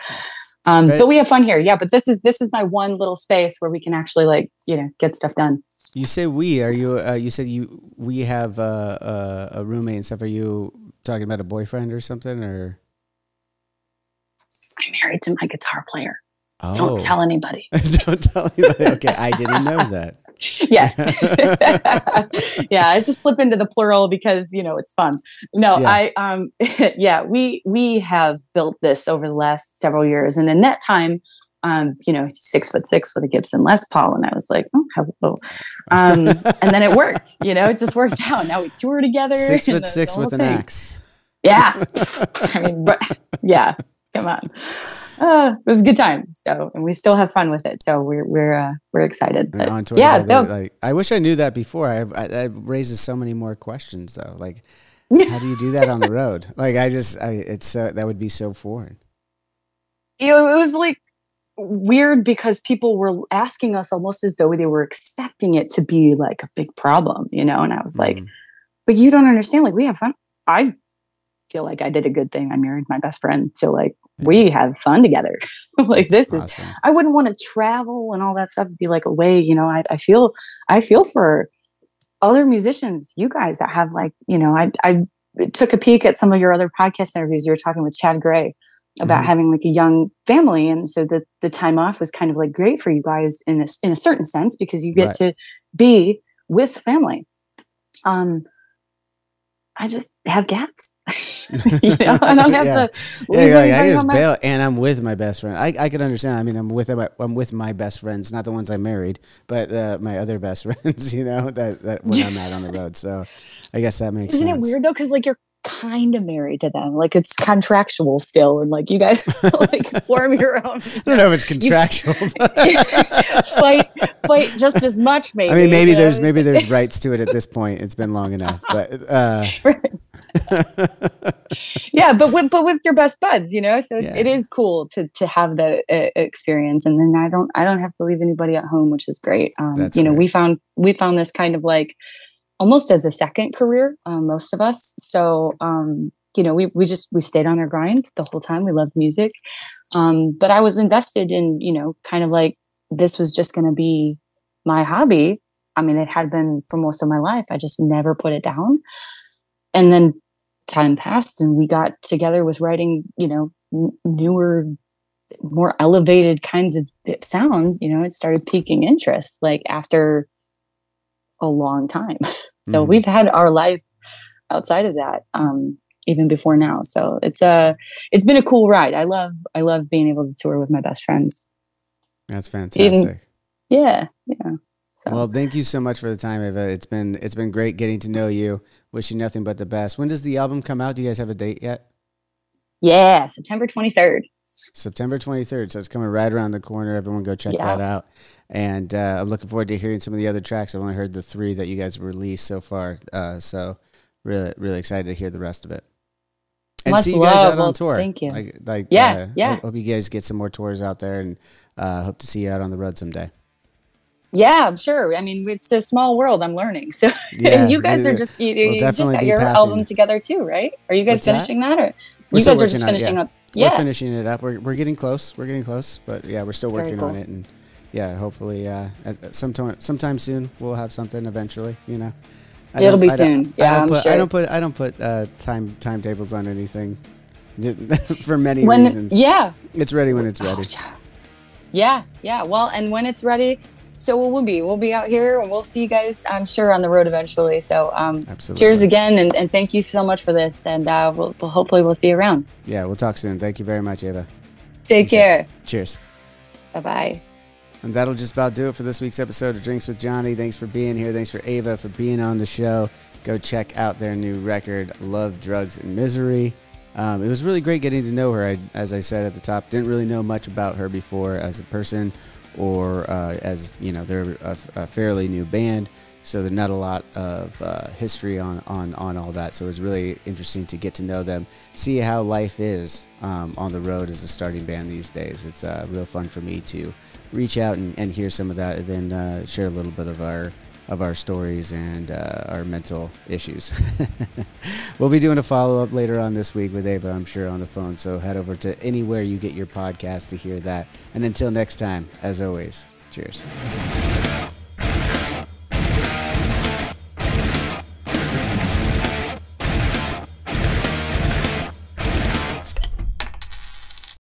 Speaker 1: but we have fun here. Yeah. But this is my one little space where we can actually, like, you know, get stuff done.
Speaker 2: You say we, are you, you said we have a roommate and stuff. Are you talking about a boyfriend or something, or?
Speaker 1: I'm married to my guitar player. Oh. Don't tell anybody.
Speaker 2: Don't tell anybody. Okay, I didn't know that.
Speaker 1: Yes. Yeah, I just slip into the plural because, you know, it's fun. No, yeah. we have built this over the last several years, and in that time, you know, 6'6" with a Gibson Les Paul, and I was like, oh, hello. And then it worked. You know, it just worked out. Now we tour together.
Speaker 2: 6'6" with an axe.
Speaker 1: Yeah. I mean, but yeah. Come on. It was a good time. So, and we still have fun with it. So we're excited.
Speaker 2: And on tour
Speaker 1: yeah.
Speaker 2: together, like, I wish I knew that before. That raises so many more questions though. Like, how do you do that on the road? Like, that would be so foreign.
Speaker 1: You know, it was like weird because people were asking us almost as though they were expecting it to be like a big problem, you know? And I was like, but you don't understand. Like, we have fun. I feel like I did a good thing. I married my best friend. So like, we have fun together. Like, this awesome. I wouldn't want to travel and all that stuff, be like away. You know, I feel for other musicians, you guys that have like, you know, I took a peek at some of your other podcast interviews. You were talking with Chad Gray about having like a young family. And so the time off was kind of like great for you guys in a certain sense, because you get to be with family. I just have cats. You know, I don't have to.
Speaker 2: I just bail, and I'm with my best friend. I can understand. I mean, I'm with my best friends, not the ones I married, but my other best friends. You know, that when I'm out on the road. So, I guess that makes sense.
Speaker 1: Isn't it weird though? Because like you're kind of married to them, like it's contractual still, and like you guys like form your own.
Speaker 2: I don't know if it's contractual.
Speaker 1: fight just as much, maybe.
Speaker 2: I mean, maybe there's rights to it at this point. It's been long enough, but
Speaker 1: yeah, but with your best buds, you know, so it is cool to have the experience, and then I don't have to leave anybody at home, which is great. You know, we found this kind of like almost as a second career, most of us. So, you know, we stayed on our grind the whole time. We loved music. But I was invested in, you know, kind of like this was just going to be my hobby. I mean, it had been for most of my life. I just never put it down. And then time passed and we got together with writing, you know, newer, more elevated kinds of sound. You know, it started piquing interest like after a long time. So we've had our life outside of that, even before now. So it's been a cool ride. I love being able to tour with my best friends.
Speaker 2: That's fantastic.
Speaker 1: Yeah. So.
Speaker 2: Well, thank you so much for the time, Ava. It's been great getting to know you. Wish you nothing but the best. When does the album come out? Do you guys have a date yet?
Speaker 1: Yeah, September 23rd.
Speaker 2: September 23rd. So it's coming right around the corner. Everyone go check that out. And I'm looking forward to hearing some of the other tracks. I've only heard the 3 that you guys released so far. So really, really excited to hear the rest of it. And
Speaker 1: Much
Speaker 2: see you guys
Speaker 1: love.
Speaker 2: out on tour.
Speaker 1: Thank you.
Speaker 2: Hope you guys get some more tours out there, and hope to see you out on the road someday.
Speaker 1: Yeah, I'm sure. I mean, it's a small world. I'm learning. So and you guys are just you just got your album together too, right? Are you guys finishing that, or you guys are just finishing up?
Speaker 2: Yeah, we're finishing it up. We're getting close. We're getting close, but yeah, we're still working on it, and yeah, hopefully, sometime soon we'll have something eventually. You know,
Speaker 1: it'll be soon. Yeah, I'm sure.
Speaker 2: I don't put timetables on anything for many reasons.
Speaker 1: Yeah,
Speaker 2: it's ready when it's ready.
Speaker 1: Yeah. Well, and when it's ready. So we'll be out here and we'll see you guys, I'm sure, on the road eventually. So
Speaker 2: absolutely.
Speaker 1: Cheers again, and thank you so much for this. And we'll hopefully we'll see you around.
Speaker 2: Yeah, we'll talk soon. Thank you very much, Ava.
Speaker 1: Take care.
Speaker 2: Cheers.
Speaker 1: Bye-bye.
Speaker 2: And that'll just about do it for this week's episode of Drinks with Johnny. Thanks for being here. Thanks for Ava for being on the show. Go check out their new record, Love, Drugs, and Misery. It was really great getting to know her. As I said at the top, didn't really know much about her before as a person, or as you know, they're a fairly new band, so there's not a lot of history on all that. So it was really interesting to get to know them, see how life is on the road as a starting band these days. It's real fun for me to reach out and hear some of that, and then share a little bit of our stories and our mental issues. We'll be doing a follow-up later on this week with Ava, I'm sure, on the phone. So head over to anywhere you get your podcast to hear that. And until next time, as always, cheers.